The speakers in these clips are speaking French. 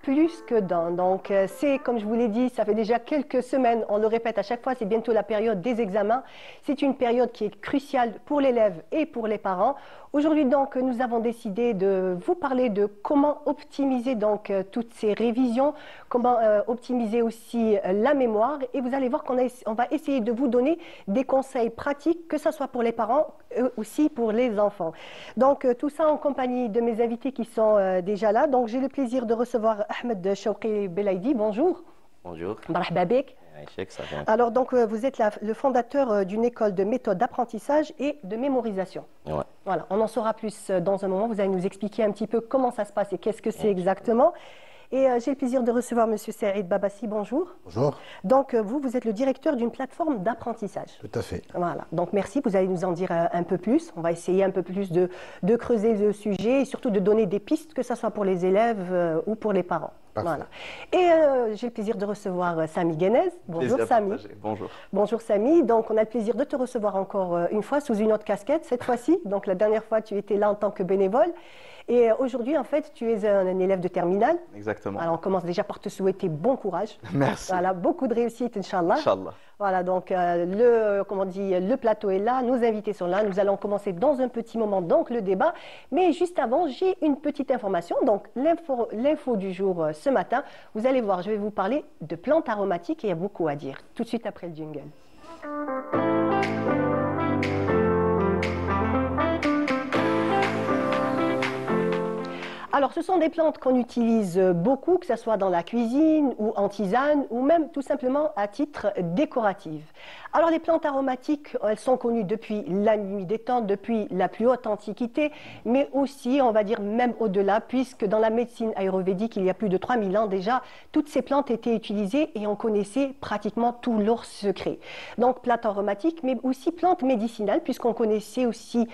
plus que d'un. Donc, c'est, comme je vous l'ai dit, ça fait déjà quelques semaines, on le répète à chaque fois, c'est bientôt la période des examens. C'est une période qui est cruciale pour l'élève et pour les parents. Aujourd'hui, donc, nous avons décidé de vous parler de comment optimiser donc toutes ces révisions, comment optimiser aussi la mémoire. Et vous allez voir on va essayer de vous donner des conseils pratiques, que ce soit pour les parents aussi pour les enfants. Donc, tout ça en compagnie de mes invités qui sont déjà là. Donc, j'ai le plaisir de recevoir Ahmed Chouki Belaïdi. Bonjour. Bonjour. Marhaba bik. Alors, donc, vous êtes le fondateur d'une école de méthode d'apprentissage et de mémorisation. Ouais. Voilà, on en saura plus dans un moment. Vous allez nous expliquer un petit peu comment ça se passe et qu'est-ce que c'est exactement. Et j'ai le plaisir de recevoir M. Saïd Babassi. Bonjour. Bonjour. Donc, vous êtes le directeur d'une plateforme d'apprentissage. Tout à fait. Voilà, donc merci. Vous allez nous en dire un peu plus. On va essayer un peu plus de creuser le sujet et surtout de donner des pistes, que ce soit pour les élèves ou pour les parents. Parfait. Voilà. Et j'ai le plaisir de recevoir Samy Guénez. Bonjour Samy. Bonjour. Bonjour Samy. Donc on a le plaisir de te recevoir encore une fois sous une autre casquette cette fois-ci. Donc la dernière fois tu étais là en tant que bénévole. Et aujourd'hui, en fait, tu es un élève de terminale. Exactement. Alors, on commence déjà par te souhaiter bon courage. Merci. Voilà, beaucoup de réussite, Inch'Allah. Inch'Allah. Voilà, donc le plateau est là, nos invités sont là. Nous allons commencer dans un petit moment, donc le débat. Mais juste avant, j'ai une petite information. Donc, l'info du jour ce matin, vous allez voir, je vais vous parler de plantes aromatiques et il y a beaucoup à dire. Tout de suite après le jingle. Alors, ce sont des plantes qu'on utilise beaucoup, que ce soit dans la cuisine ou en tisane ou même tout simplement à titre décoratif. Alors, les plantes aromatiques, elles sont connues depuis la nuit des temps, depuis la plus haute antiquité, mais aussi, on va dire, même au-delà, puisque dans la médecine ayurvédique, il y a plus de 3000 ans déjà, toutes ces plantes étaient utilisées et on connaissait pratiquement tous leurs secrets. Donc, plantes aromatiques, mais aussi plantes médicinales, puisqu'on connaissait aussi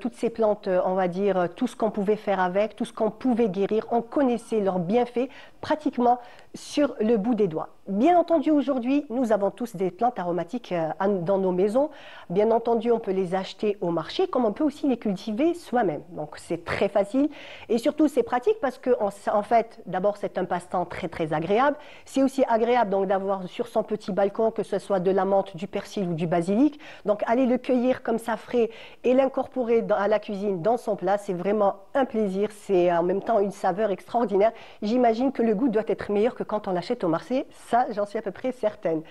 toutes ces plantes, on va dire, tout ce qu'on pouvait faire avec, tout ce qu'on pouvait guérir, on connaissait leurs bienfaits pratiquement sur le bout des doigts. Bien entendu, aujourd'hui, nous avons tous des plantes aromatiques dans nos maisons. Bien entendu, on peut les acheter au marché, comme on peut aussi les cultiver soi-même. Donc, c'est très facile et surtout, c'est pratique parce que, en fait, d'abord, c'est un passe-temps très, très agréable. C'est aussi agréable donc d'avoir sur son petit balcon, que ce soit de la menthe, du persil ou du basilic. Donc, aller le cueillir comme ça frais et l'incorporer à la cuisine dans son plat, c'est vraiment un plaisir. C'est en même temps une saveur extraordinaire. J'imagine que le goût doit être meilleur que quand on l'achète au marché. Ça, j'en suis à peu près certaine.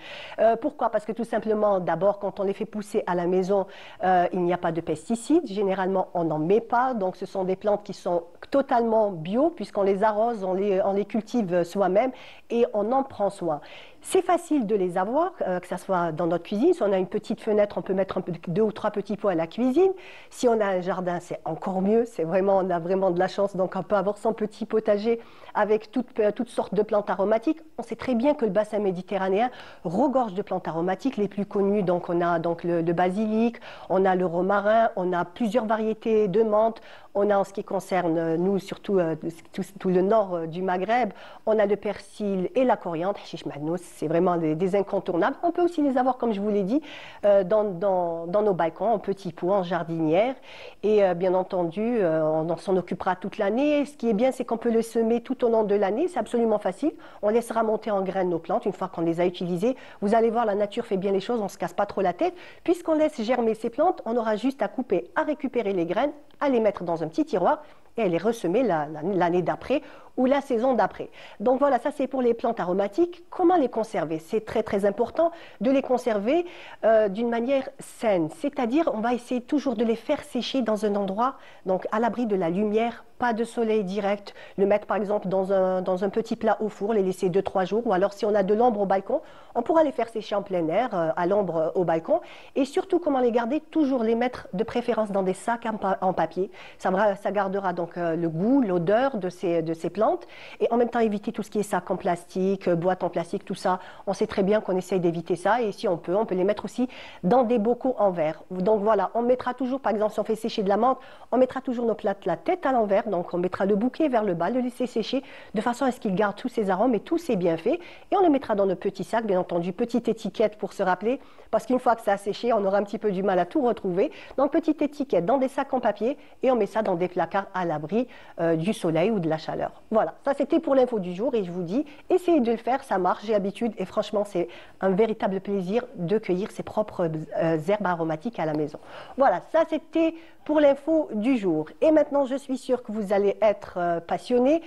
Pourquoi? Parce que tout simplement, d'abord, quand on les fait pousser à la maison, il n'y a pas de pesticides. Généralement, on n'en met pas. Donc, ce sont des plantes qui sont totalement bio, puisqu'on les arrose, on les cultive soi-même et on en prend soin. C'est facile de les avoir, que ce soit dans notre cuisine. Si on a une petite fenêtre, on peut mettre 2 ou 3 petits pots à la cuisine. Si on a un jardin, c'est encore mieux. On a vraiment de la chance. Donc, on peut avoir son petit potager avec toutes sortes de plantes aromatiques. On sait très bien que le bassin méditerranéen regorge de plantes aromatiques. Les plus connues, donc, on a donc le basilic, on a le romarin, on a plusieurs variétés de menthe. On a, en ce qui concerne, nous, surtout tout le nord du Maghreb, on a le persil et la coriandre. C'est vraiment des incontournables. On peut aussi les avoir, comme je vous l'ai dit, dans nos balcons, en petits pots, en jardinière. Et bien entendu, on s'en occupera toute l'année. Ce qui est bien, c'est qu'on peut le semer tout au long de l'année. C'est absolument facile. On laissera monter en graines nos plantes une fois qu'on les a utilisées. Vous allez voir, la nature fait bien les choses. On ne se casse pas trop la tête. Puisqu'on laisse germer ces plantes, on aura juste à couper, à récupérer les graines, à les mettre dans un petit tiroir et à les ressemer l'année d'après ou la saison d'après. Donc voilà, ça c'est pour les plantes aromatiques. Comment les conserver? C'est très très important de les conserver d'une manière saine, c'est-à-dire on va essayer toujours de les faire sécher dans un endroit, donc à l'abri de la lumière, pas de soleil direct, le mettre par exemple dans un petit plat au four, les laisser 2-3 jours, ou alors si on a de l'ombre au balcon, on pourra les faire sécher en plein air, à l'ombre au balcon, et surtout comment les garder, toujours les mettre de préférence dans des sacs en papier, ça gardera donc le goût, l'odeur de ces plantes, et en même temps éviter tout ce qui est sac en plastique, boîte en plastique, tout ça, on sait très bien qu'on essaye d'éviter ça, et si on peut les mettre aussi dans des bocaux en verre. Donc voilà, on mettra toujours, par exemple si on fait sécher de la menthe, on mettra toujours nos plantes la tête à l'envers. Donc on mettra le bouquet vers le bas, le laisser sécher de façon à ce qu'il garde tous ses arômes et tous ses bienfaits. Et on le mettra dans nos petits sacs, bien entendu, petite étiquette pour se rappeler, parce qu'une fois que ça a séché, on aura un petit peu du mal à tout retrouver. Donc petite étiquette dans des sacs en papier et on met ça dans des placards à l'abri du soleil ou de la chaleur. Voilà, ça c'était pour l'info du jour et je vous dis, essayez de le faire, ça marche, j'ai l'habitude et franchement c'est un véritable plaisir de cueillir ses propres herbes aromatiques à la maison. Voilà, ça c'était pour l'info du jour. Et maintenant, je suis sûre que vous allez être passionnés,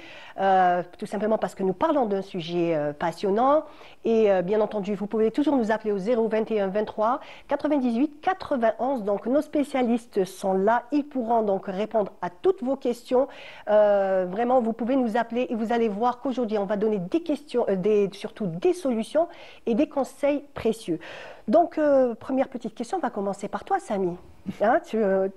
tout simplement parce que nous parlons d'un sujet passionnant. Et bien entendu, vous pouvez toujours nous appeler au 021 23 98 91. Donc, nos spécialistes sont là. Ils pourront donc répondre à toutes vos questions. Vraiment, vous pouvez nous appeler et vous allez voir qu'aujourd'hui, on va donner des questions, surtout des solutions et des conseils précieux. Donc, première petite question, on va commencer par toi, Samy. Hein,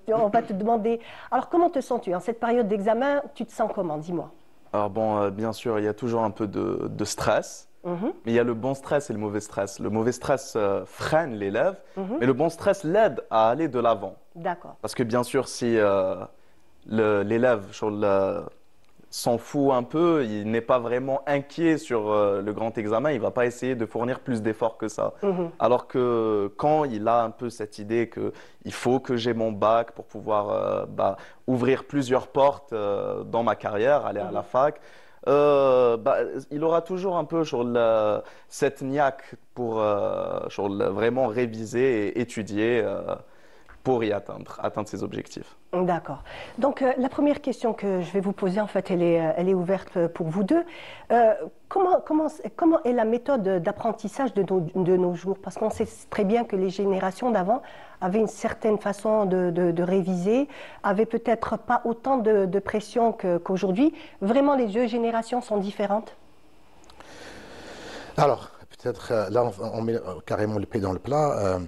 on va te demander, alors comment te sens-tu en cette période d'examen? Tu te sens comment? Dis-moi. Alors bon, bien sûr, il y a toujours un peu de stress, mais il y a le bon stress et le mauvais stress. Le mauvais stress freine l'élève, mais le bon stress l'aide à aller de l'avant. D'accord. Parce que bien sûr, si l'élève s'en fout un peu, il n'est pas vraiment inquiet sur le grand examen, il ne va pas essayer de fournir plus d'efforts que ça. Alors que quand il a un peu cette idée qu'il faut que j'ai mon bac pour pouvoir ouvrir plusieurs portes dans ma carrière, aller à la fac, il aura toujours un peu cette niaque pour vraiment réviser et étudier pour y atteindre ses objectifs. D'accord. Donc, la première question que je vais vous poser, en fait, elle est ouverte pour vous deux. Comment est la méthode d'apprentissage de nos jours? Parce qu'on sait très bien que les générations d'avant avaient une certaine façon de réviser, avaient peut-être pas autant de pression qu'aujourd'hui. Vraiment, les deux générations sont différentes? Alors, peut-être là, on met carrément le pied dans le plat.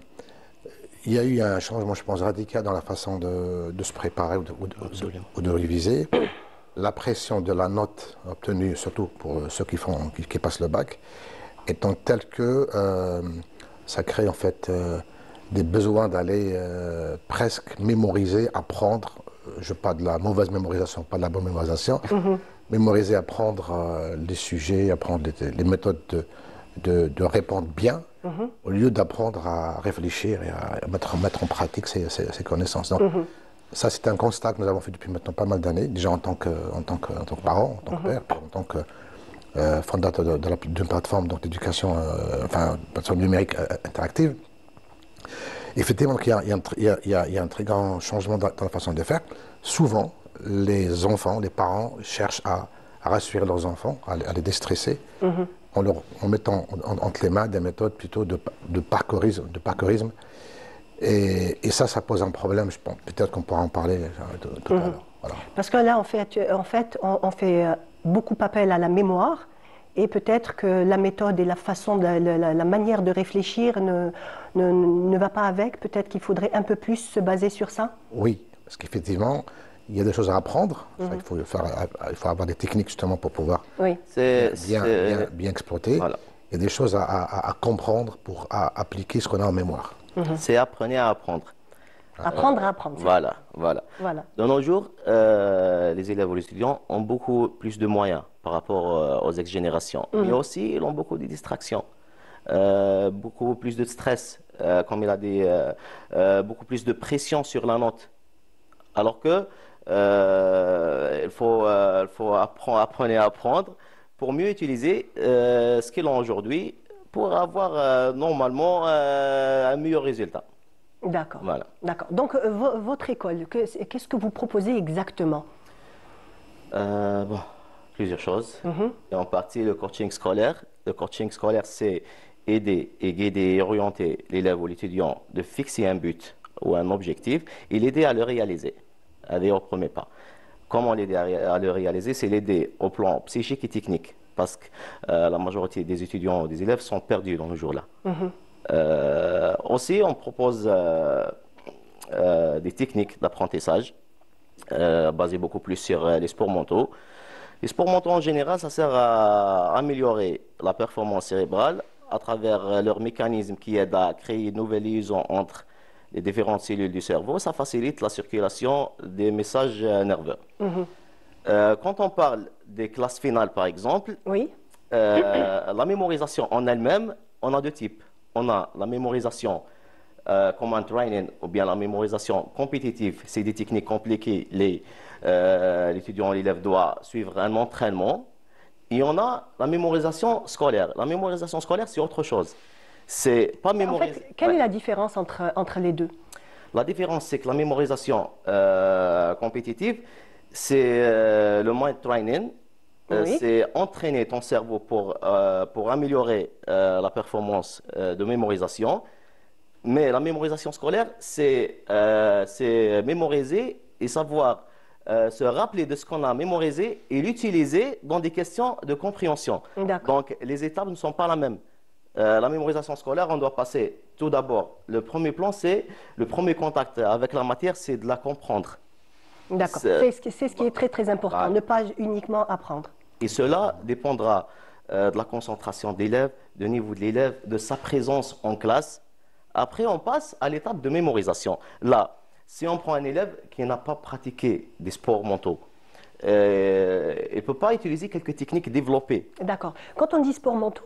Il y a eu un changement, je pense, radical dans la façon de se préparer ou de réviser. La pression de la note obtenue, surtout pour ceux qui passent le bac, étant telle que ça crée en fait des besoins d'aller presque mémoriser, apprendre. Je parle de la mauvaise mémorisation, pas de la bonne mémorisation. Mémoriser, apprendre les sujets, apprendre les méthodes de répondre bien, au lieu d'apprendre à réfléchir et à mettre en pratique ses connaissances. Donc, ça, c'est un constat que nous avons fait depuis maintenant pas mal d'années, déjà en tant que parent, en tant que père, en tant que fondateur d'une plateforme d'éducation, plateforme numérique interactive. Effectivement, il y a un très grand changement dans la façon de faire. Souvent, les enfants, les parents cherchent à rassurer leurs enfants, à les déstresser, en mettant entre les mains des méthodes plutôt de parcourisme. Et ça pose un problème, je pense. Peut-être qu'on pourra en parler tout à l'heure. Voilà. Parce que là, on fait beaucoup appel à la mémoire, et peut-être que la méthode et la façon, la manière de réfléchir ne va pas avec. Peut-être qu'il faudrait un peu plus se baser sur ça. Oui, parce qu'effectivement, il y a des choses à apprendre. Il faut avoir des techniques justement pour pouvoir bien exploiter. Voilà. Il y a des choses à comprendre pour appliquer ce qu'on a en mémoire. C'est apprenez à apprendre. Apprendre à apprendre. Voilà. De nos jours, les élèves ou les étudiants ont beaucoup plus de moyens par rapport aux ex-générations. Mais aussi, ils ont beaucoup de distractions, beaucoup plus de stress, comme il a dit, beaucoup plus de pression sur la note. Alors que il faut apprendre à apprendre pour mieux utiliser ce qu'ils ont aujourd'hui pour avoir normalement un meilleur résultat. D'accord. Voilà. D'accord. Donc, votre école, qu'est-ce que vous proposez exactement? Plusieurs choses. Et en partie, le coaching scolaire. Le coaching scolaire, c'est aider et guider et orienter l'élève ou l'étudiant de fixer un but ou un objectif et l'aider à le réaliser. Aller au premier pas. Comment l'aider à le réaliser? C'est l'aider au plan psychique et technique. Parce que la majorité des étudiants ou des élèves sont perdus dans le jour-là. Aussi, on propose des techniques d'apprentissage basées beaucoup plus sur les sports mentaux. Les sports mentaux, en général, ça sert à améliorer la performance cérébrale à travers leur mécanisme qui aide à créer une nouvelle liaison entre les différentes cellules du cerveau. Ça facilite la circulation des messages nerveux. Quand on parle des classes finales, par exemple, la mémorisation en elle-même, on a deux types. On a la mémorisation command training ou bien la mémorisation compétitive. C'est des techniques compliquées, l'étudiant, l'élève doit suivre un entraînement. Et on a la mémorisation scolaire. La mémorisation scolaire, c'est autre chose. C'est pas mémoriser. En fait, quelle est la différence entre les deux? La différence, c'est que la mémorisation compétitive, c'est le mind training. Oui. C'est entraîner ton cerveau pour améliorer la performance de mémorisation. Mais la mémorisation scolaire, c'est mémoriser et savoir se rappeler de ce qu'on a mémorisé et l'utiliser dans des questions de compréhension. Donc, les étapes ne sont pas les mêmes. La mémorisation scolaire, on doit passer tout d'abord. Le premier plan, c'est le premier contact avec la matière, c'est de la comprendre. D'accord, c'est ce qui est très très important, Voilà. ne pas uniquement apprendre. Et cela dépendra de la concentration de l'élève, du niveau de l'élève, de sa présence en classe. Après, on passe à l'étape de mémorisation. Là, si on prend un élève qui n'a pas pratiqué des sports mentaux, il ne peut pas utiliser quelques techniques développées. D'accord. Quand on dit sport mentaux,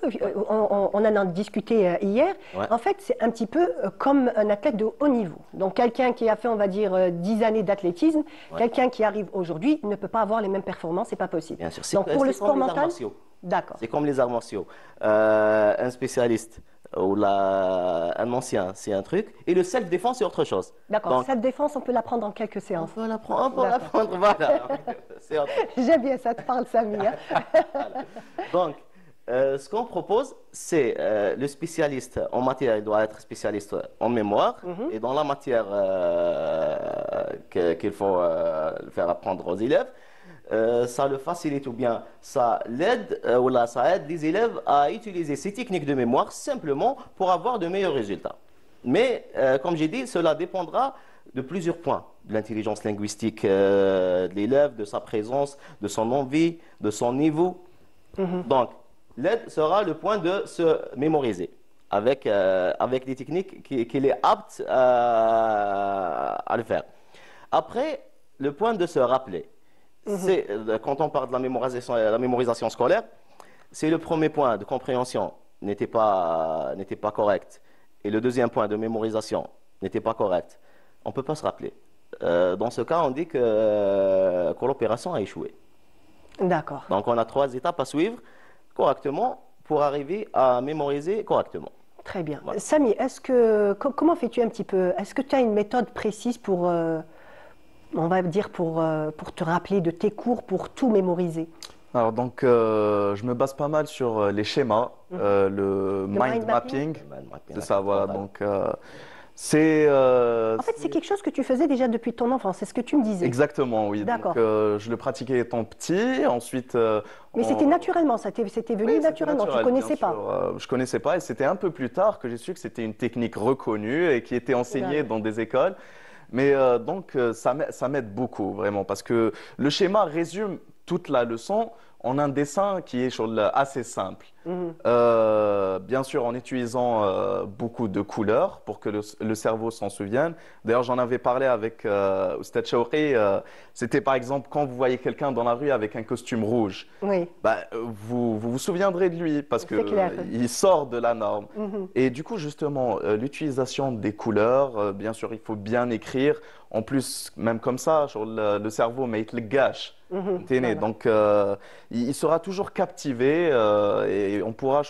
on en a discuté hier, Ouais. en fait c'est un petit peu comme un athlète de haut niveau. Donc quelqu'un qui a fait, on va dire, 10 années d'athlétisme, Ouais. quelqu'un qui arrive aujourd'hui ne peut pas avoir les mêmes performances, c'est pas possible. Bien sûr, Donc pour le sport comme les arts mental, martiaux. d'accord. C'est comme les arts martiaux. Un spécialiste ou un ancien, c'est un truc. Et le self-défense, c'est autre chose. D'accord. Donc, Cette défense, on peut l'apprendre en quelques on séances. peut l'apprendre, D'accord. voilà. C'est autre chose. J'aime bien ça, te parle Samy. Hein. Donc, ce qu'on propose, c'est le spécialiste en matière, il doit être spécialiste en mémoire. Et dans la matière qu'il faut faire apprendre aux élèves, ça le facilite ou bien ça l'aide ou là, ça aide les élèves à utiliser ces techniques de mémoire simplement pour avoir de meilleurs résultats. Mais, comme j'ai dit, cela dépendra de plusieurs points. De l'intelligence linguistique de l'élève, de sa présence, de son envie, de son niveau. Donc, l'aide sera le point de se mémoriser avec des techniques qu'il est apte à le faire. Après, le point de se rappeler. C'est, quand on parle de la mémorisation scolaire, c'est le premier point de compréhension n'était pas correct. Et le deuxième point de mémorisation n'était pas correct. On ne peut pas se rappeler. Dans ce cas, on dit que l'opération a échoué. D'accord. Donc, on a 3 étapes à suivre correctement pour arriver à mémoriser correctement. Très bien. Voilà. Samy, comment fais-tu un petit peu? Est-ce que tu as une méthode précise pour, on va dire, pour te rappeler de tes cours, pour tout mémoriser? Alors donc, je me base pas mal sur les schémas, le mind mapping, c'est ça, voilà. Donc, c'est... En fait, c'est quelque chose que tu faisais déjà depuis ton enfance, c'est ce que tu me disais. Exactement, oui. D'accord. Donc, je le pratiquais étant petit, ensuite... Mais c'était naturellement, c'était venu Oui, naturellement, tu ne connaissais pas. Je connaissais pas et c'était un peu plus tard que j'ai su que c'était une technique reconnue et qui était enseignée dans des écoles. Mais donc, ça m'aide beaucoup, vraiment, parce que le schéma résume toute la leçon en un dessin qui est assez simple. Bien sûr, en utilisant beaucoup de couleurs pour que le cerveau s'en souvienne. D'ailleurs, j'en avais parlé avec Oustad Chawri. C'était par exemple quand vous voyez quelqu'un dans la rue avec un costume rouge. Oui. Bah, vous souviendrez de lui parce C'est clair. qu'il sort de la norme. Et du coup, justement, l'utilisation des couleurs, bien sûr, il faut bien écrire. En plus, même comme ça, sur le cerveau, mais il le gâche. Voilà. Donc, il sera toujours captivé et on pourra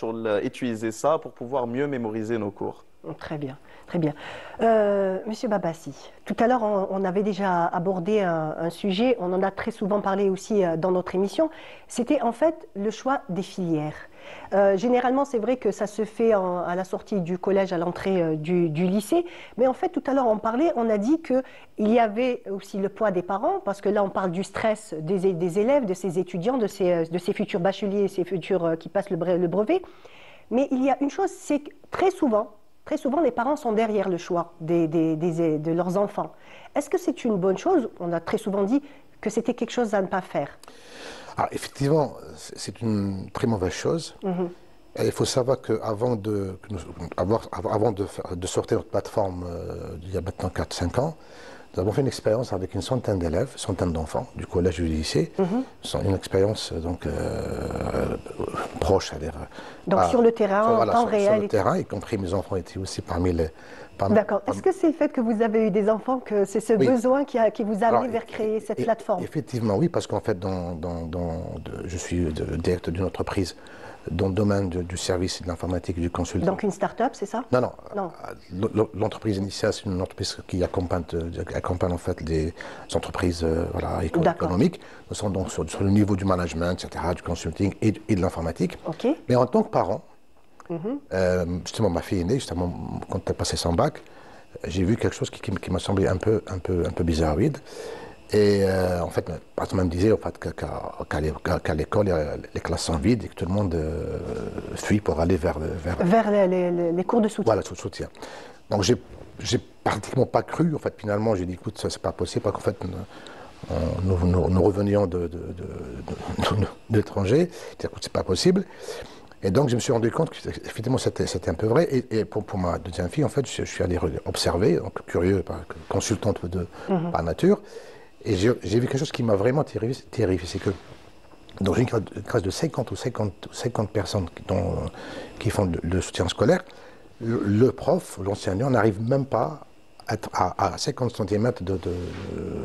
utiliser ça pour pouvoir mieux mémoriser nos cours. Très bien, très bien. Monsieur Babassi, tout à l'heure, on avait déjà abordé un sujet, on en a très souvent parlé aussi dans notre émission, c'était en fait le choix des filières. Généralement, c'est vrai que ça se fait à la sortie du collège, à l'entrée du lycée, mais en fait, tout à l'heure, on a dit qu'il y avait aussi le poids des parents, parce que là, on parle du stress des élèves, de ces étudiants, de ces futurs bacheliers, ces futurs qui passent le brevet. Mais il y a une chose, c'est que très souvent, les parents sont derrière le choix de leurs enfants. Est-ce que c'est une bonne chose? On a très souvent dit que c'était quelque chose à ne pas faire. Alors, effectivement, c'est une très mauvaise chose. Et il faut savoir qu'avant de sortir notre plateforme, il y a maintenant 4-5 ans, Nous avons fait une expérience avec une centaine d'élèves, une centaine d'enfants du collège et du lycée. Une expérience donc proche, c'est-à-dire sur le terrain, en temps réel. Sur le terrain, y compris mes enfants étaient aussi parmi les. D'accord. Est-ce que c'est le fait que vous avez eu des enfants, que c'est ce besoin qui vous a amené vers créer cette plateforme? Effectivement, oui, parce qu'en fait, je suis directeur d'une entreprise dans le domaine du service et de l'informatique et du consulting. Donc une start-up, c'est ça? Non. L'entreprise initiale, c'est une entreprise qui accompagne en fait des entreprises économiques. Nous sommes donc sur le niveau du management, etc., du consulting et de l'informatique. Okay. Mais en tant que parent, justement, ma fille est née, justement, quand elle a passé son bac, j'ai vu quelque chose qui m'a semblé un peu bizarroïde. Et en fait, ma patron me disait en fait, qu'à l'école, les classes sont vides et que tout le monde fuit pour aller vers les cours de soutien. Voilà, le soutien. Donc, j'ai pratiquement pas cru. En fait, finalement, j'ai dit, écoute, ça, c'est pas possible, parce qu'en fait, nous revenions de l'étranger. J'ai dit, écoute, c'est pas possible. Et donc, je me suis rendu compte qu'effectivement, c'était un peu vrai. Et pour ma deuxième fille, en fait, je suis allé observer, donc curieux, consultante par nature. Et j'ai vu quelque chose qui m'a vraiment terrifié. C'est que dans une classe de 50 personnes qui font le soutien scolaire, le prof, l'enseignant, n'arrive même pas à 50 cm de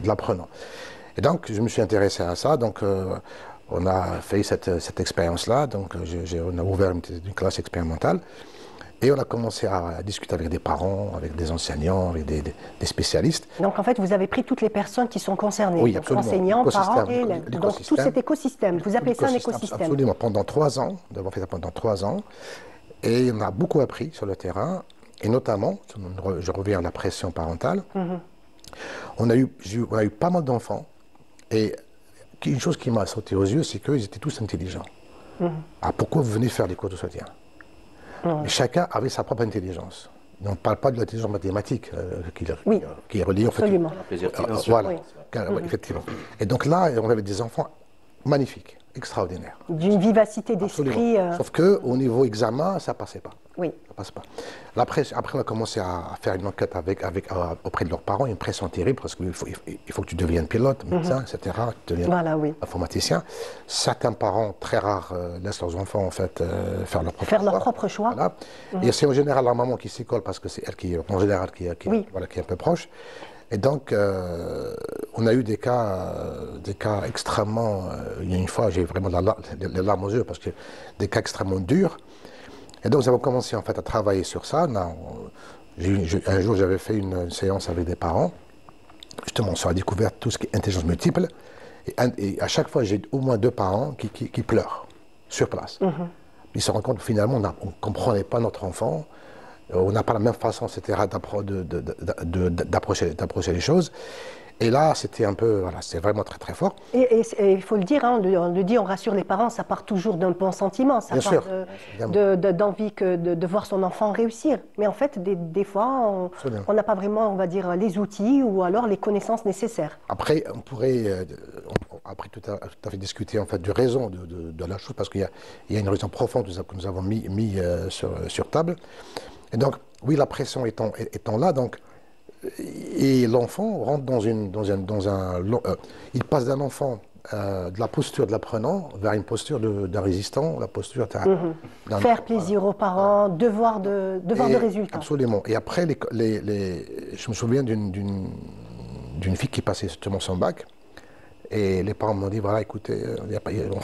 l'apprenant. Et donc, je me suis intéressé à ça. Donc, on a fait cette expérience-là. Donc, on a ouvert une classe expérimentale. Et on a commencé à discuter avec des parents, avec des enseignants, avec des spécialistes. Donc en fait, vous avez pris toutes les personnes qui sont concernées, oui, donc enseignants, parents et élèves. Donc tout cet écosystème, vous appelez ça un écosystème? Absolument, pendant 3 ans, nous avons fait ça pendant 3 ans. Et on a beaucoup appris sur le terrain, et notamment, je reviens à la pression parentale, on a eu pas mal d'enfants, et une chose qui m'a sauté aux yeux, c'est qu'ils étaient tous intelligents. Alors pourquoi vous venez faire des cours de soutien? Mais chacun avait sa propre intelligence. On ne parle pas de l'intelligence mathématique qui est reliée en fait. Absolument. Voilà, effectivement. Et donc là, on avait des enfants magnifiques, extraordinaires. D'une vivacité d'esprit. Sauf qu'au niveau examen, ça ne passait pas. Oui. Ça passe pas. Après, on a commencé à faire une enquête auprès de leurs parents, une pression terrible, parce qu'il faut que tu deviennes pilote, médecin, etc., tu deviennes informaticien. Certains parents, très rares, laissent leurs enfants en fait, faire leur propre choix. Voilà. Et c'est en général la maman qui s'y colle, parce que c'est elle qui est un peu proche. Et donc, on a eu des cas extrêmement... il y a une fois, j'ai vraiment les larmes aux yeux, parce que des cas extrêmement durs. Et donc, nous avons commencé en fait à travailler sur ça. Un jour, j'avais fait une séance avec des parents, justement sur la découverte de tout ce qui est intelligence multiple. Et à chaque fois, j'ai au moins 2 parents qui pleurent sur place. Ils se rendent compte que finalement, on ne comprenait pas notre enfant. On n'a pas la même façon, etc., d'approcher les choses. Et là, c'était un peu, voilà, c'était vraiment très très fort. Et il faut le dire, on le dit, on rassure les parents, ça part toujours d'un bon sentiment, ça part d'envie de voir son enfant réussir. Mais en fait, des fois, on n'a pas vraiment, on va dire, les outils ou alors les connaissances nécessaires. Après, on pourrait tout à fait discuter en fait du raison de la chose, parce qu'il y a une raison profonde que nous avons mis sur table. Et donc, oui, la pression étant là, donc. Et l'enfant rentre il passe d'un enfant de la posture de l'apprenant vers une posture d'un résistant, la posture faire plaisir aux parents, devoir de résultats. Absolument. Et après, je me souviens d'une fille qui passait justement son bac, et les parents m'ont dit, voilà, écoutez,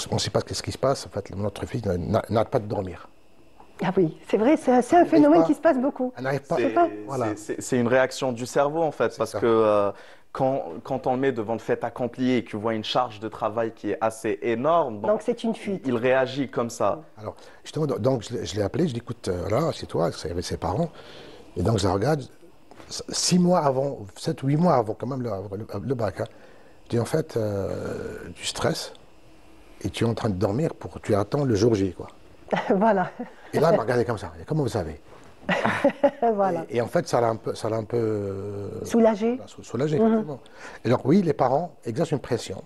on ne sait pas ce qui se passe, en fait, notre fille n'arrête pas de dormir. Ah oui, c'est vrai, c'est un phénomène qui se passe beaucoup. C'est une réaction du cerveau en fait, parce que quand on le met devant le fait accompli et qu'il voit une charge de travail qui est assez énorme, donc c'est une fuite. Il réagit comme ça. Alors, justement, donc je l'ai appelé, je lui ai dit, écoute, là, c'est toi, c'est avec ses parents. Et donc je la regarde, 6 mois avant, 7 ou 8 mois avant quand même le bac, hein, je dis en fait, tu stresses et tu es en train de dormir, tu attends le jour J, quoi. Voilà. Et là, elle m'a regardé comme ça. Et comment vous savez? Voilà. Et en fait, ça l'a un peu soulagé. Soulagé, effectivement. Et donc, oui, les parents exercent une pression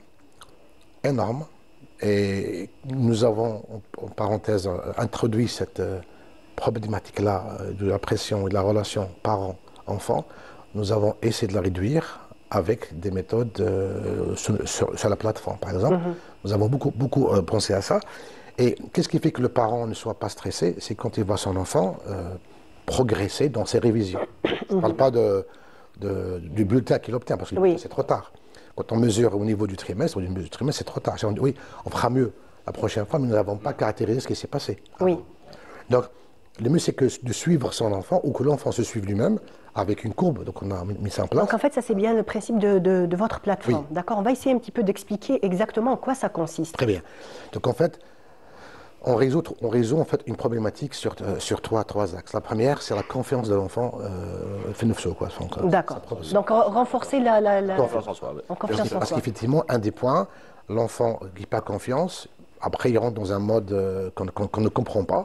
énorme. Et nous avons, en parenthèse, introduit cette problématique-là de la pression et de la relation parent-enfant. Nous avons essayé de la réduire avec des méthodes sur la plateforme, par exemple. Nous avons beaucoup pensé à ça. Et qu'est-ce qui fait que le parent ne soit pas stressé? C'est quand il voit son enfant progresser dans ses révisions. Je ne parle pas du bulletin qu'il obtient, parce que c'est trop tard. Quand on mesure au niveau du trimestre, c'est trop tard. On dit, oui, on fera mieux la prochaine fois, mais nous n'avons pas caractérisé ce qui s'est passé. Oui. Donc, le mieux, c'est de suivre son enfant, ou que l'enfant se suive lui-même, avec une courbe. Donc, on a mis ça en place. Donc, en fait, ça, c'est bien le principe de votre plateforme. Oui. D'accord? On va essayer un petit peu d'expliquer exactement en quoi ça consiste. Très bien. Donc, en fait, on résout en fait une problématique sur trois axes. La première, c'est la confiance de l'enfant quoi. D'accord. Donc, renforcer la confiance en soi. Parce qu'effectivement, un des points, l'enfant qui n'a pas confiance, après, il rentre dans un mode qu'on ne comprend pas.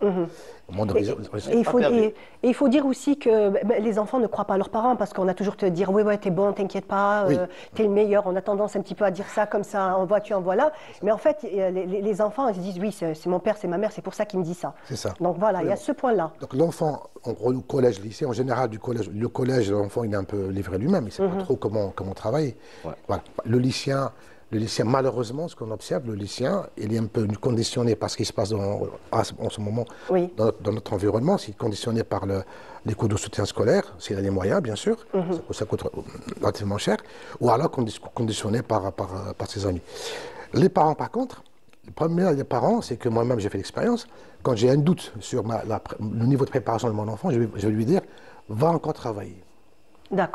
Et il faut dire aussi que les enfants ne croient pas à leurs parents, parce qu'on a toujours te dire, oui, t'es bon, t'inquiète pas, t'es le meilleur. On a tendance un petit peu à dire ça comme ça, en vois-tu, en voilà. Mais en fait, les enfants, ils se disent, oui, c'est mon père, c'est ma mère, c'est pour ça qu'il me dit ça. C'est ça. Donc voilà, il y a ce point-là. Donc l'enfant, au collège, lycée, en général, le collège, l'enfant, il est un peu livré lui-même. Il ne sait pas trop comment travailler. Ouais. Voilà. Le lycéen, malheureusement, ce qu'on observe, le lycéen, il est un peu conditionné par ce qui se passe en ce moment dans notre environnement. Il est conditionné par les cours de soutien scolaire, s'il a les moyens, bien sûr, ça coûte relativement cher, ou alors conditionné par ses amis. Les parents, par contre, le premier des parents, c'est que moi-même, j'ai fait l'expérience, quand j'ai un doute sur le niveau de préparation de mon enfant, je vais lui dire, va encore travailler.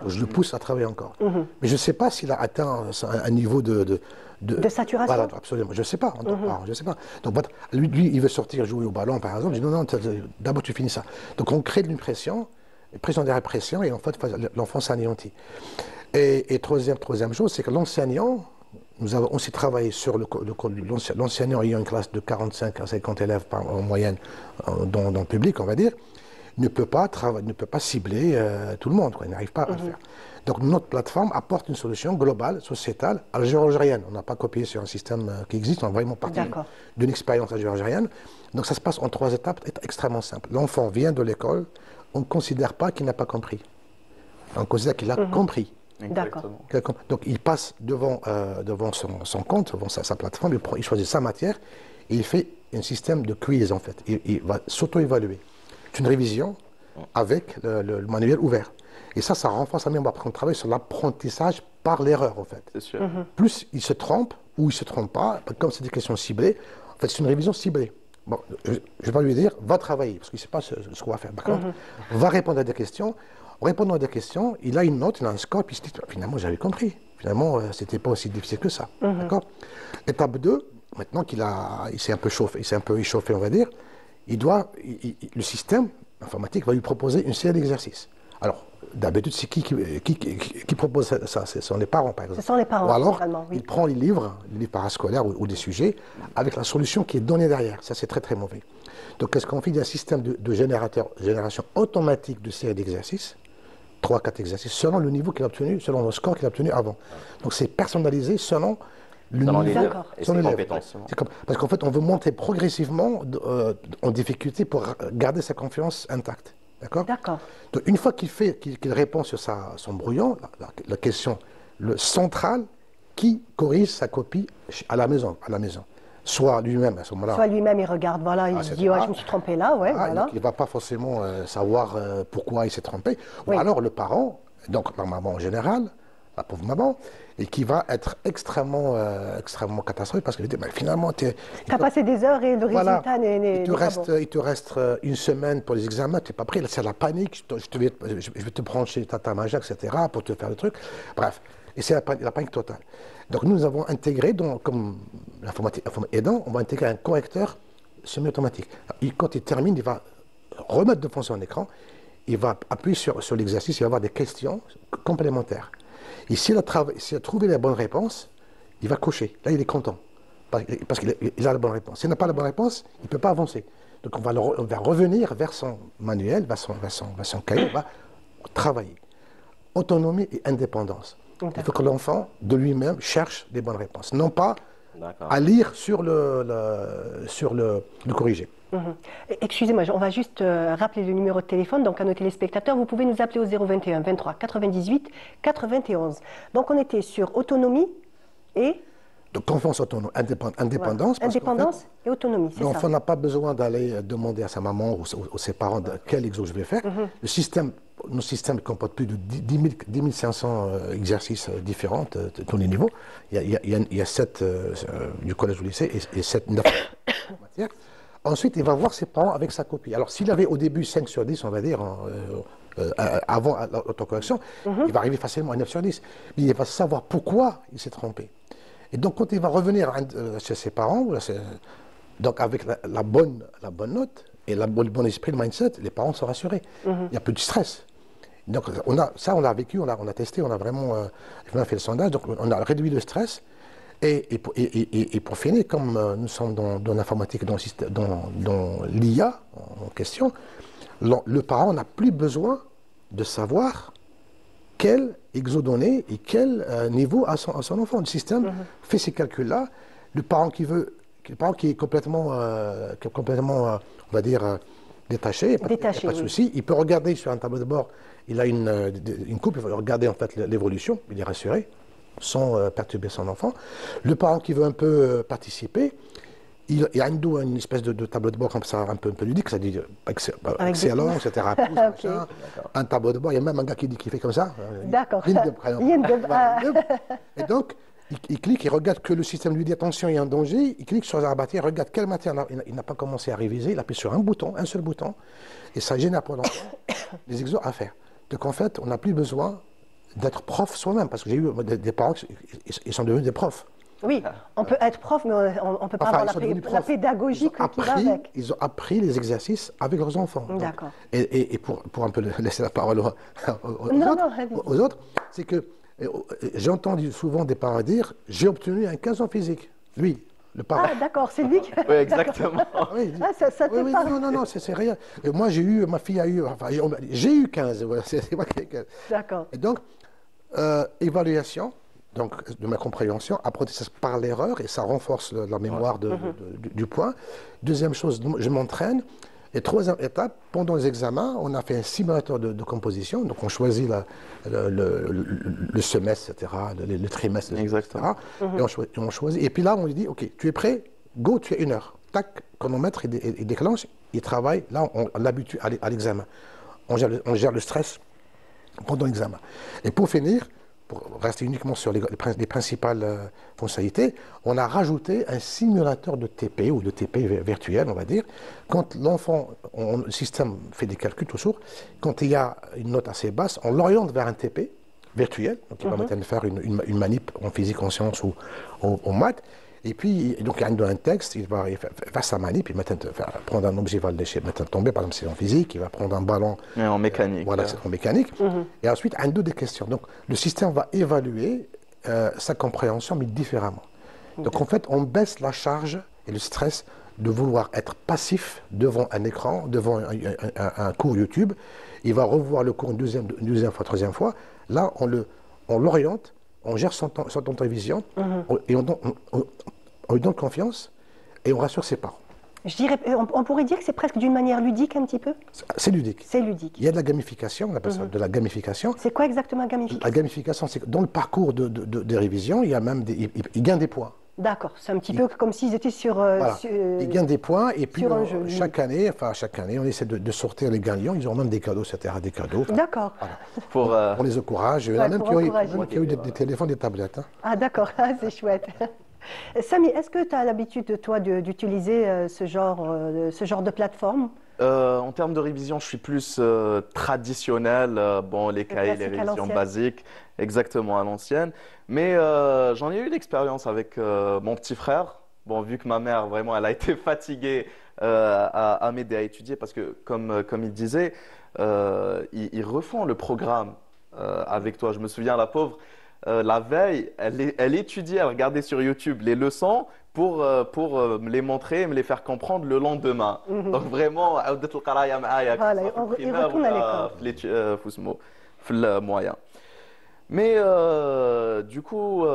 Je le pousse à travailler encore. Mais je ne sais pas s'il a atteint un niveau de saturation. Voilà, absolument. Je ne sais pas. Je sais pas. Donc, lui, il veut sortir jouer au ballon, par exemple. Je dis non, d'abord tu finis ça. Donc, on crée une pression derrière pression, et en fait, l'enfant s'anéantit. Et troisième chose, c'est que l'enseignant, nous avons aussi travaillé sur l'enseignant ayant une classe de 45 à 50 élèves en moyenne dans le public, on va dire, ne peut pas cibler tout le monde, il n'arrive pas à le faire. Donc notre plateforme apporte une solution globale, sociétale, algéro-algérienne. On n'a pas copié sur un système qui existe, on a vraiment parti d'une expérience algéro-algérienne. Donc ça se passe en 3 étapes extrêmement simples. L'enfant vient de l'école, on ne considère pas qu'il n'a pas compris. On considère qu'il a compris. D'accord. Donc il passe devant son compte, devant sa plateforme, il choisit sa matière, et il fait un système de quiz en fait. Il va s'auto-évaluer. C'est une révision avec le manuel ouvert. Et ça renforce la mémoire. Parce qu'on travaille sur l'apprentissage par l'erreur, en fait. C'est sûr. Plus il se trompe ou il ne se trompe pas, comme c'est des questions ciblées, en fait, c'est une révision ciblée. Bon, je ne vais pas lui dire, va travailler, parce qu'il ne sait pas ce qu'on va faire. Par contre, va répondre à des questions. En répondant à des questions, il a une note, il a un score, puis il se dit, finalement, j'avais compris. Finalement, ce n'était pas aussi difficile que ça. D'accord. Étape 2, maintenant qu'il s'est un peu chauffé, il s'est un peu échauffé, on va dire, le système informatique va lui proposer une série d'exercices. Alors, d'habitude, c'est qui propose ça? Ce sont les parents, par exemple. Ce sont les parents, ou alors, il prend les livres parascolaires ou des sujets, avec la solution qui est donnée derrière. Ça, c'est très, très mauvais. Donc, qu'est-ce qu'on fait? Il y a un système de génération automatique de séries d'exercices, 3-4 exercices, selon le niveau qu'il a obtenu, selon le score qu'il a obtenu avant. Donc, c'est personnalisé selon le niveau et ses compétences. Parce qu'en fait, on veut monter progressivement en difficulté pour garder sa confiance intacte. D'accord. Donc, une fois qu'il répond sur son brouillon, la question centrale, qui corrige sa copie à la maison. Soit lui-même à ce moment-là. Soit lui-même, il regarde, voilà, il se dit, je me suis trompé là, voilà. Il ne va pas forcément savoir pourquoi il s'est trompé. Ou alors le parent, donc la maman en général, la pauvre maman, et qui va être extrêmement catastrophique parce que finalement, tu as passé des heures et le résultat n'est pas bon. Il te reste une semaine pour les examens, tu n'es pas prêt, c'est la panique, je vais te prendre chez Tata Maja, etc., pour te faire le truc. Bref, et c'est la panique totale. Donc nous avons intégré, comme l'informatique aidant, on va intégrer un correcteur semi-automatique. Quand il termine, il va remettre devant son écran, il va appuyer sur l'exercice, il va avoir des questions complémentaires. Et s'il a trouvé la bonne réponse, il va cocher. Là, il est content. Parce qu'il a la bonne réponse. S'il n'a pas la bonne réponse, il ne peut pas avancer. Donc, on va revenir vers son manuel, vers son cahier, on va travailler. Autonomie et indépendance. Il faut que l'enfant, de lui-même, cherche les bonnes réponses. Non pas à lire sur le corrigé. Excusez-moi, on va juste rappeler le numéro de téléphone donc à nos téléspectateurs. Vous pouvez nous appeler au 021 23 98 91. Donc on était sur autonomie et... Donc confiance autonome, indépendance. Voilà. Indépendance et autonomie, c'est ça. L'enfant n'a pas besoin d'aller demander à sa maman ou ses parents quel exo je vais faire. Nos systèmes comportent plus de 10 500 exercices différents de tous les niveaux. Il y a 7 du collège au lycée et 7, 9 matières. Ensuite, il va voir ses parents avec sa copie. Alors, s'il avait au début 5 sur 10, on va dire, avant l'autocorrection, il va arriver facilement à 9 sur 10. Mais il va savoir pourquoi il s'est trompé. Et donc, quand il va revenir chez ses parents, donc avec la bonne note et le bon esprit, le mindset, les parents sont rassurés. Il n'y a plus de stress. Donc, on l'a vécu, on a testé, on a fait le sondage, donc on a réduit le stress. Et pour finir, comme nous sommes dans l'informatique, dans l'IA en question, le parent n'a plus besoin de savoir quel exo donner et quel niveau à son enfant. Le système fait ces calculs-là. Le parent qui est complètement, on va dire, détaché, pas de souci. Il peut regarder sur un tableau de bord, il a une coupe, il va regarder en fait l'évolution, il est rassuré, sans perturber son enfant. Le parent qui veut un peu participer, il y a une espèce de tableau de bord comme ça, un peu ludique, ça dit excellent, etc. Okay. Un tableau de bord, il y a même un gars qui fait comme ça. D'accord. Et donc, il clique, il regarde que le système lui dit attention, il y a un danger, il clique sur la matière, il regarde quelle matière il n'a pas commencé à réviser, il appuie sur un seul bouton, et ça génère pour l'enfant les exos à faire. Donc en fait, on n'a plus besoin d'être prof soi-même, parce que j'ai eu des parents qui sont devenus des profs. Oui, on peut être prof, mais on ne peut pas avoir la pédagogie qui va avec. Ils ont appris les exercices avec leurs enfants. D'accord. Et pour un peu laisser la parole aux autres, c'est que j'ai entendu souvent des parents dire « j'ai obtenu un 15 en physique ». Lui, le parent. Ah d'accord, c'est lui qui... Oui, exactement. Oui, ça te parle. Non, c'est rien. Et moi, ma fille a eu, j'ai eu 15. Voilà, c'est moi qui ai 15. D'accord. Et donc, évaluation, donc de ma compréhension, apprentissage par l'erreur, et ça renforce la mémoire du point. Deuxième chose, je m'entraîne. Et troisième étape, pendant les examens, on a fait un simulateur de composition. Donc, on choisit le semestre, etc., le trimestre, Exactement. etc. Et on choisit. Et puis là, on lui dit, OK, tu es prêt? Go, tu as 1 heure. Tac, chronomètre, il déclenche, il travaille. Là, on l'habitue à l'examen. On gère le stress pendant l'examen. Et pour finir, pour rester uniquement sur les principales fonctionnalités, on a rajouté un simulateur de TP ou de TP virtuel, on va dire. Quand l'enfant, le système fait des calculs toujours, quand il y a une note assez basse, on l'oriente vers un TP virtuel, donc il va maintenant faire une manip en physique, en sciences ou en maths. Et puis, donc, il y a un texte, il va faire sa manip, il va prendre un objet, il va le laisser tomber, par exemple, c'est en physique, il va prendre un ballon. Et en mécanique. Voilà, c'est en mécanique. Et ensuite, des questions. Donc, le système va évaluer sa compréhension, mais différemment. Donc, en fait, on baisse la charge et le stress de vouloir être passif devant un écran, devant un cours YouTube. Il va revoir le cours une deuxième fois, troisième fois. Là, on l'oriente. On gère son temps de télévision et on lui donne confiance et on rassure ses parents. Je dirais, on pourrait dire que c'est presque d'une manière ludique un petit peu. C'est ludique. C'est ludique. Il y a de la gamification, on appelle ça de la gamification. C'est quoi exactement la gamification? La gamification, c'est que dans le parcours de révision, il y a même il gagne des points. D'accord, c'est un petit peu comme s'ils étaient sur... Voilà. Ils gagnent des points et puis chaque année, on essaie de sortir les gagnants. Ils ont même des cadeaux, etc. Des cadeaux. D'accord. Voilà. On les encourage. Il y en a même qui ont eu des téléphones, des tablettes. Hein. Ah d'accord, c'est chouette. Samy, est-ce que tu as l'habitude, toi, d'utiliser ce genre de plateforme? En termes de révision, je suis plus traditionnel. Les cahiers, les révisions basiques, exactement à l'ancienne. Mais j'en ai eu l'expérience avec mon petit frère. Bon, vu que ma mère, vraiment, elle a été fatiguée à m'aider à étudier parce que, comme il disait, ils refont le programme avec toi. Je me souviens, la pauvre, la veille, elle étudiait, elle regardait sur YouTube les leçons pour me les montrer et me les faire comprendre le lendemain. Donc vraiment, voilà, il retourne à l'école. moyen. Mais du coup,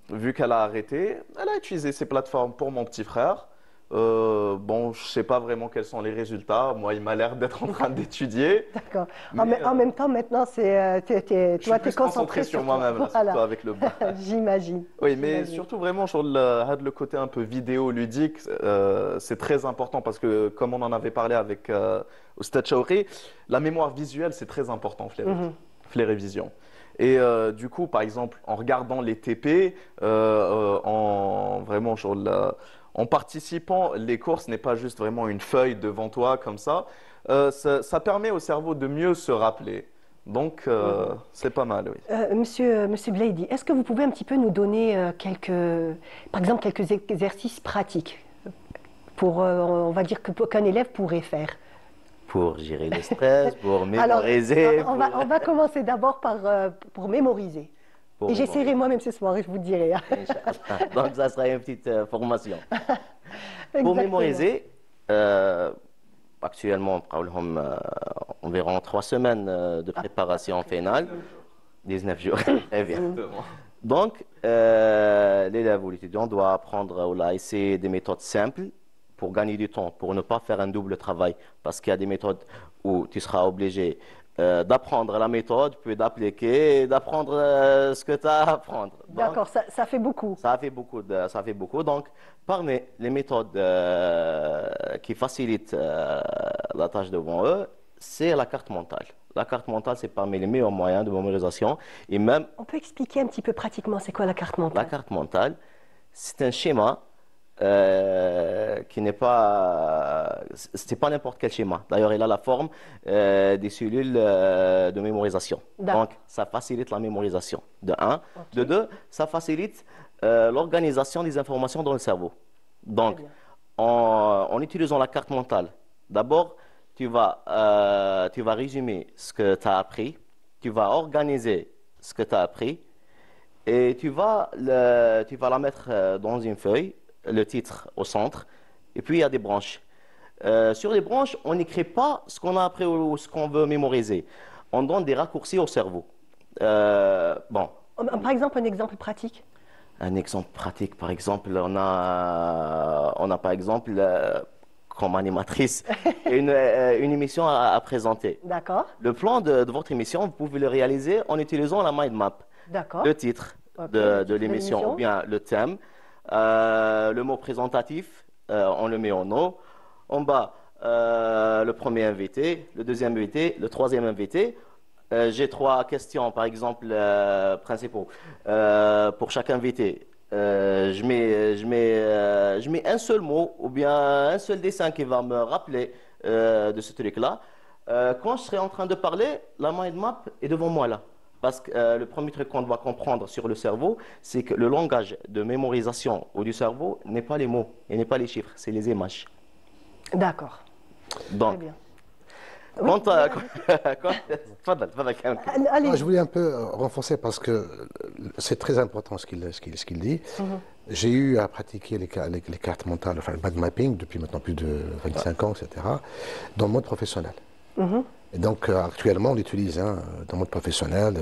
vu qu'elle a arrêté, elle a utilisé ces plateformes pour mon petit frère. Bon, je ne sais pas vraiment quels sont les résultats. Moi, il m'a l'air d'être en train d'étudier. D'accord. En même temps, maintenant, Je suis plus concentré sur moi-même, voilà. surtout avec le bac. J'imagine. Oui, mais surtout vraiment sur le côté un peu vidéo ludique, c'est très important parce que, comme on en avait parlé avec Oustad Chaouri, la mémoire visuelle, c'est très important, les révisions. Et du coup, par exemple, en regardant les TP, vraiment en participant, les cours, ce n'est pas juste vraiment une feuille devant toi comme ça. Ça permet au cerveau de mieux se rappeler. Donc, c'est pas mal, oui. Monsieur Blady, est-ce que vous pouvez un petit peu nous donner par exemple, quelques exercices pratiques pour, on va dire, qu'un élève pourrait faire? Pour gérer le stress, pour mémoriser. Alors, on va commencer d'abord pour mémoriser. Et j'essaierai moi-même ce soir, je vous dirai. Donc, ça sera une petite formation. Pour mémoriser, actuellement, environ 3 semaines de préparation finale, 19 jours. Très bien. Donc, l'élève ou l'étudiant doit apprendre ou essayer des méthodes simples pour gagner du temps, pour ne pas faire un double travail. Parce qu'il y a des méthodes où tu seras obligé d'apprendre la méthode, puis d'appliquer, d'apprendre ce que tu as à apprendre. D'accord, ça fait beaucoup. Ça fait beaucoup. Donc, parmi les méthodes qui facilitent la tâche devant eux, c'est la carte mentale. La carte mentale, c'est parmi les meilleurs moyens de mémorisation. Et même, on peut expliquer un petit peu pratiquement c'est quoi la carte mentale? La carte mentale, c'est un schéma qui n'est pas, c'est pas n'importe quel schéma. D'ailleurs, il a la forme des cellules de mémorisation. Donc, ça facilite la mémorisation, de 1. Okay. De 2, ça facilite l'organisation des informations dans le cerveau. Donc, en utilisant la carte mentale, d'abord, tu vas résumer ce que tu as appris, tu vas organiser ce que tu as appris, et tu vas la mettre dans une feuille, le titre au centre, et puis il y a des branches. Sur les branches, on n'écrit pas ce qu'on a appris ou ce qu'on veut mémoriser. On donne des raccourcis au cerveau. Par exemple, un exemple pratique? Un exemple pratique, par exemple, on a par exemple, comme animatrice, une émission à présenter. D'accord. Le plan de votre émission, vous pouvez le réaliser en utilisant la mind map. D'accord. Le titre de l'émission ou bien le thème. Le mot présentatif, on le met en haut. En bas, le premier invité, le deuxième invité, le troisième invité. J'ai 3 questions, par exemple, principaux. Pour chaque invité, je mets un seul mot ou bien un seul dessin qui va me rappeler de ce truc-là. Quand je serai en train de parler, la mind map est devant moi là. Parce que le premier truc qu'on doit comprendre sur le cerveau, c'est que le langage de mémorisation du cerveau n'est pas les mots et n'est pas les chiffres, c'est les images. D'accord. Donc, très bien. Allez. Je voulais un peu renforcer parce que c'est très important ce qu'il dit. J'ai eu à pratiquer les cartes mentales, enfin le mind mapping depuis maintenant plus de 25 ans, etc., dans le mode professionnel. Et donc actuellement on l'utilise dans le mode professionnel.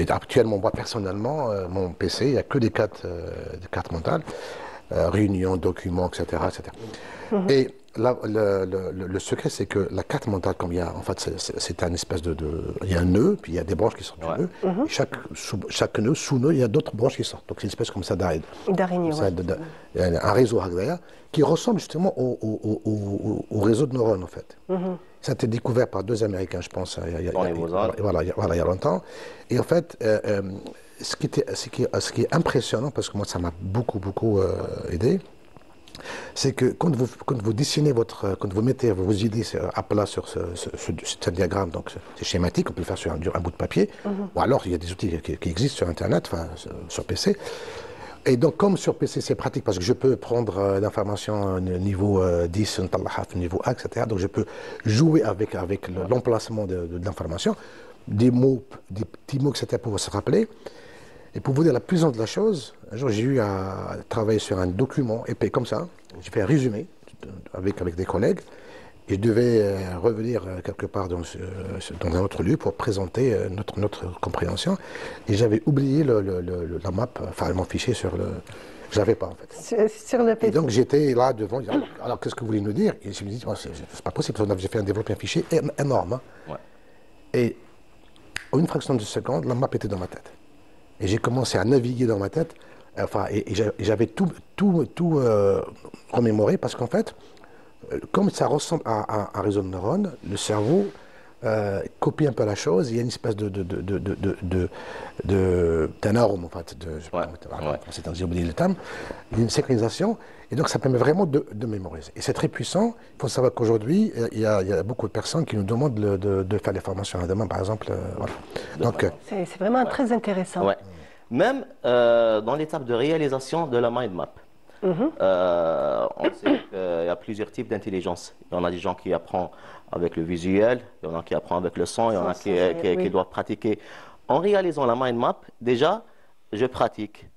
Actuellement moi personnellement, mon PC, il n'y a que des cartes mentales, réunions, documents, etc. Et là, le secret, c'est que la carte mentale, comme il y a, en fait, c'est un espèce il y a un nœud, puis il y a des branches qui sortent du nœud. Et chaque nœud, sous-nœud, il y a d'autres branches qui sortent. Donc c'est une espèce comme ça d'araignée. Il y a un réseau hardware qui ressemble justement au réseau de neurones, en fait. Ça a été découvert par 2 Américains, je pense, il y a longtemps. Et en fait, ce qui est impressionnant, parce que moi, ça m'a beaucoup aidé, c'est que quand vous dessinez quand vous mettez vos idées à plat sur ce diagramme, donc c'est schématique, on peut le faire sur un bout de papier, ou alors il y a des outils qui existent sur Internet, enfin sur PC. Et donc comme sur PC c'est pratique parce que je peux prendre l'information niveau 10, niveau A, etc. Donc je peux jouer avec l'emplacement de l'information, des petits mots, etc. pour se rappeler. Et pour vous dire la puissance de la chose, un jour j'ai eu à travailler sur un document épais comme ça, j'ai fait un résumé avec des collègues, Et je devais revenir quelque part dans un autre lieu pour présenter notre compréhension. Et j'avais oublié la map, enfin mon fichier sur le... Je l'avais pas en fait. Sur le PC. Et donc j'étais là devant, alors qu'est-ce que vous voulez nous dire? Et je me dis, oh, c'est pas possible, j'ai fait développer un fichier énorme. Hein. Ouais. Et en une fraction de seconde, la map était dans ma tête. Et j'ai commencé à naviguer dans ma tête, enfin, et j'avais tout remémoré parce qu'en fait, comme ça ressemble à un réseau de neurones, le cerveau copie un peu la chose. Il y a une espèce d'un arôme, en fait, j'ai oublié le terme, une synchronisation. Et donc, ça permet vraiment de mémoriser. Et c'est très puissant. Il faut savoir qu'aujourd'hui, il y a beaucoup de personnes qui nous demandent de faire des formations à demain, par exemple. Voilà. Donc, c'est vraiment très intéressant. Ouais. Même dans l'étape de réalisation de la mind map. On sait qu'il y a plusieurs types d'intelligence. Il y en a des gens qui apprennent avec le visuel, il y en a qui apprennent avec le son, il y en a qui doivent pratiquer. En réalisant la mind map, déjà, je pratique,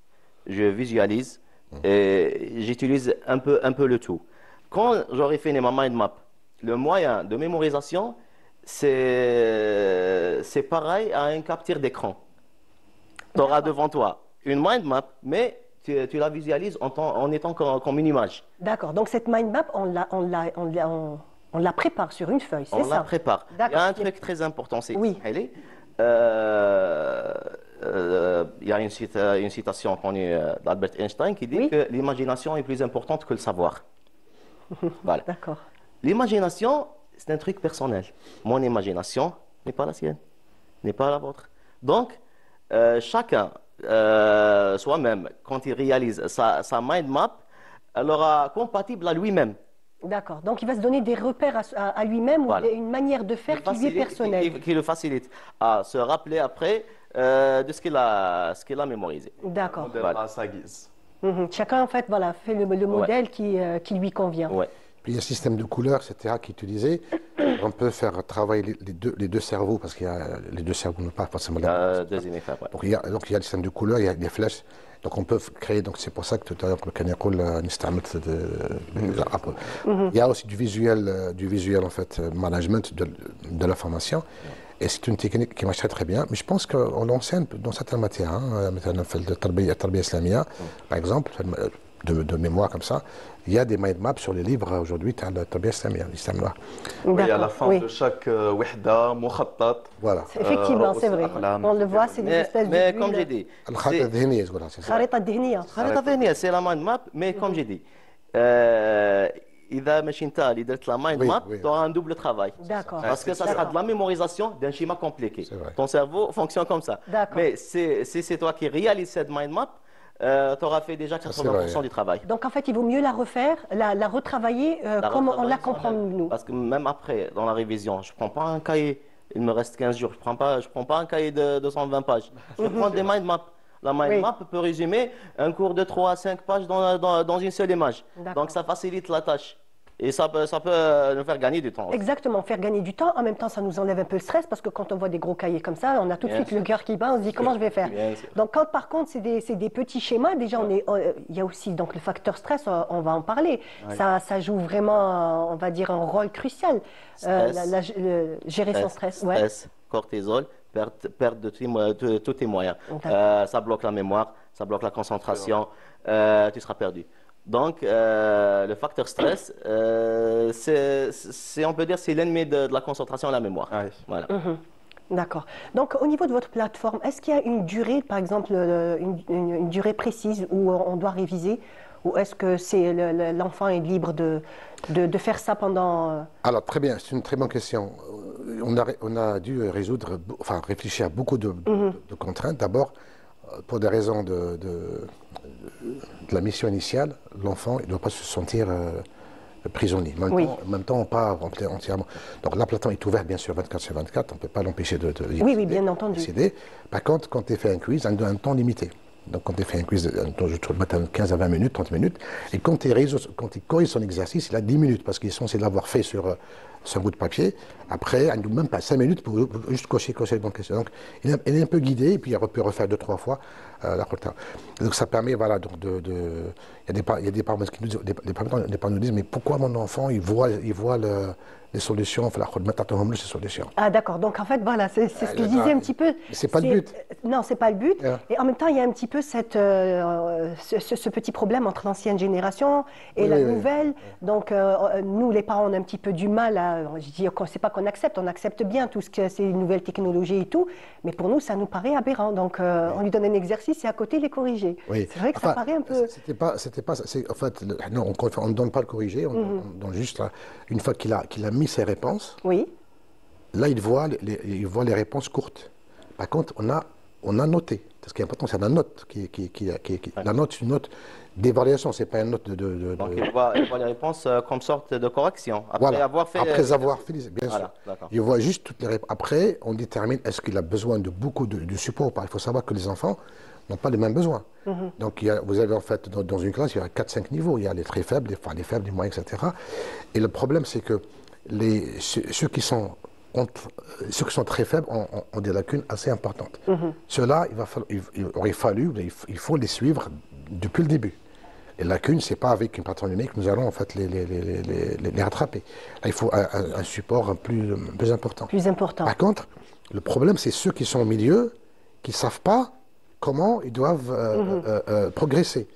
je visualise et j'utilise un peu le tout. Quand j'aurai fini ma mind map, le moyen de mémorisation, c'est pareil à un capture d'écran. Tu auras devant toi une mind map, mais tu la visualises en étant comme une image. D'accord. Donc cette mind map, on la prépare sur une feuille, c'est ça? On la prépare. Il y a un truc très important, c'est oui. Il y a une citation connue d'Albert Einstein qui dit que l'imagination est plus importante que le savoir. Voilà. D'accord. L'imagination, c'est un truc personnel. Mon imagination n'est pas la sienne, n'est pas la vôtre. Donc, chacun, soi-même, quand il réalise sa mind map, elle aura compatible à lui-même. D'accord. Donc, il va se donner des repères à lui-même Voilà. ou une manière de faire qui lui est personnelle. Qui le facilite à se rappeler après de ce qu'il a mémorisé. D'accord. Voilà. À sa guise. Chacun, en fait, voilà, fait le modèle qui lui convient. Ouais. Puis il y a un système de couleurs, etc., qui est utilisé. On peut faire travailler les deux cerveaux, parce que les deux cerveaux n'ont pas forcément la même chose. Deuxième étape, ouais. Donc il y a le système de couleurs, il y a des flèches. Donc on peut créer, donc c'est pour ça que tout à l'heure, il y a aussi du visuel en fait, management de la formation. Et c'est une technique qui marche très très bien. Mais je pense qu'on l'enseigne dans certaines matières. مثلا في التربية الإسلامية, par exemple, de mémoire comme ça, il y a des mind maps sur les livres aujourd'hui de la التربية الإسلامية, l'islam noir. Oui, à la fin de chaque wahda, mukhattat. Voilà. Effectivement, c'est vrai. On le voit, c'est des espèces de... Mais comme j'ai dit, الخريطة الذهنية تقولها, c'est ça. خريطة ذهنية. خريطة ذهنية, c'est la mind map, mais comme j'ai dit, إذا مش أنت اللي درت la mind map, tu auras un double travail. D'accord. Parce que ça sera de la mémorisation d'un schéma compliqué. Ton cerveau fonctionne comme ça. Mais si c'est toi qui réalises cette mind map, tu auras fait déjà 80% du travail. Donc en fait, il vaut mieux la refaire, la retravailler comme on la comprend nous. Parce que même après, dans la révision, je ne prends pas un cahier, il me reste 15 jours, je ne prends pas un cahier de 220 pages. Je prends des mind maps. La mind map peut résumer un cours de 3 à 5 pages dans une seule image. Donc ça facilite la tâche. Et ça peut nous faire gagner du temps. Exactement, faire gagner du temps. En même temps, ça nous enlève un peu le stress parce que quand on voit des gros cahiers comme ça, on a tout de suite le cœur qui bat, on se dit comment je vais faire. Donc quand par contre c'est des petits schémas, déjà il y a aussi donc le facteur stress, on va en parler. Ça joue vraiment, on va dire, un rôle crucial. Gérer son stress. Stress, cortisol, perte de tous tes moyens. Ça bloque la mémoire, ça bloque la concentration, tu seras perdu. Donc, le facteur stress, on peut dire, c'est l'ennemi de la concentration et de la mémoire. Ah oui. Voilà. D'accord. Donc, au niveau de votre plateforme, est-ce qu'il y a une durée, par exemple, une durée précise où on doit réviser? Ou est-ce que l'enfant est libre de faire ça pendant... Alors, très bien, c'est une très bonne question. On a dû réfléchir à beaucoup de contraintes. D'abord, pour des raisons de la mission initiale, l'enfant ne doit pas se sentir prisonnier. En même temps, pas entièrement. Donc la plateforme est ouverte, bien sûr, 24 sur 24. On ne peut pas l'empêcher de oui, bien entendu. Décider. Par contre, quand tu fais un quiz, on a un temps limité. Donc quand tu fais un quiz, je trouve 15 à 20 minutes, 30 minutes. Et quand il corrige son exercice, il a 10 minutes parce qu'il est censé l'avoir fait sur sur un bout de papier. Après, elle ne même pas 5 minutes pour juste cocher les bonnes questions. Donc, elle est un peu guidée, et puis elle peut refaire 2-3 fois la Khulta. Donc, ça permet, voilà, donc il y a des parents qui nous disent, des parents nous disent, mais pourquoi mon enfant, il voit les solutions, enfin, les solutions. Ah d'accord, donc en fait voilà, c'est ce que je disais un petit peu. C'est pas le but. Non, c'est pas le but. Yeah. Et en même temps, il y a un petit peu ce petit problème entre l'ancienne génération et la nouvelle. Donc nous, les parents, on a un petit peu du mal à, je dis, c'est pas qu'on accepte, on accepte bien tout ce que c'est une nouvelle technologie et tout, mais pour nous, ça nous paraît aberrant. Donc on lui donne un exercice et à côté, les corriger. Oui. C'est vrai que ça paraît un peu. En fait, non, on ne donne pas le corriger, on donne juste là, une fois qu'il a mis ses réponses. Oui. Là, il voit les réponses courtes. Par contre, on a noté. Ce qui est important, c'est la note. La note, c'est une note d'évaluation, c'est pas une note de... Donc, il voit les réponses comme sorte de correction. Après avoir fait, bien sûr. Il voit juste toutes les réponses. Après, on détermine est-ce qu'il a besoin de beaucoup de support. Il faut savoir que les enfants n'ont pas les mêmes besoins. Donc, vous avez en fait, dans une classe, il y a 4-5 niveaux. Il y a les très faibles, les faibles, les moyens, etc. Et le problème, c'est que ceux qui sont très faibles ont des lacunes assez importantes. Ceux-là, il faut les suivre depuis le début. Les lacunes, ce n'est pas avec une plateforme numérique que nous allons en fait les rattraper. Là, il faut un support plus important. Plus important. Par contre, le problème, c'est ceux qui sont au milieu, qui ne savent pas comment ils doivent progresser.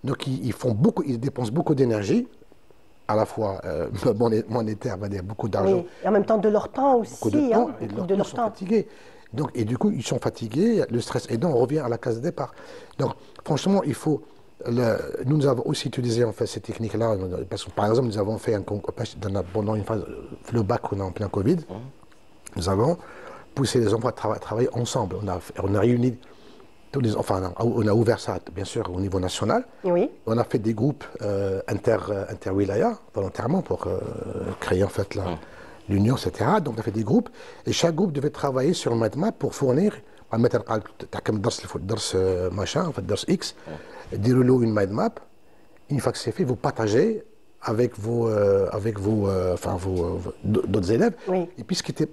Donc, ils dépensent beaucoup d'énergie, à la fois monétaire, on va dire, beaucoup d'argent. Oui. Et en même temps de leur temps aussi. Beaucoup de temps, et de leur temps, ils sont fatigués. Donc, et du coup, ils sont fatigués, le stress aidant, on revient à la case de départ. Donc, franchement, il faut... nous avons aussi utilisé en fait ces techniques-là, parce que par exemple, nous avons fait pendant une phase, le bac, on est en plein Covid, nous avons poussé les enfants à travailler ensemble. On a réuni tous les enfants, on a ouvert ça, bien sûr, au niveau national. Oui. On a fait des groupes inter-wilaya, volontairement, pour créer en fait l'union, etc. Donc, on a fait des groupes, et chaque groupe devait travailler sur un mind map pour fournir, machin, en fait, dars X, déroulez une mind map. Une fois que c'est fait, vous partagez avec d'autres élèves. Oui. Et puis, ce qui était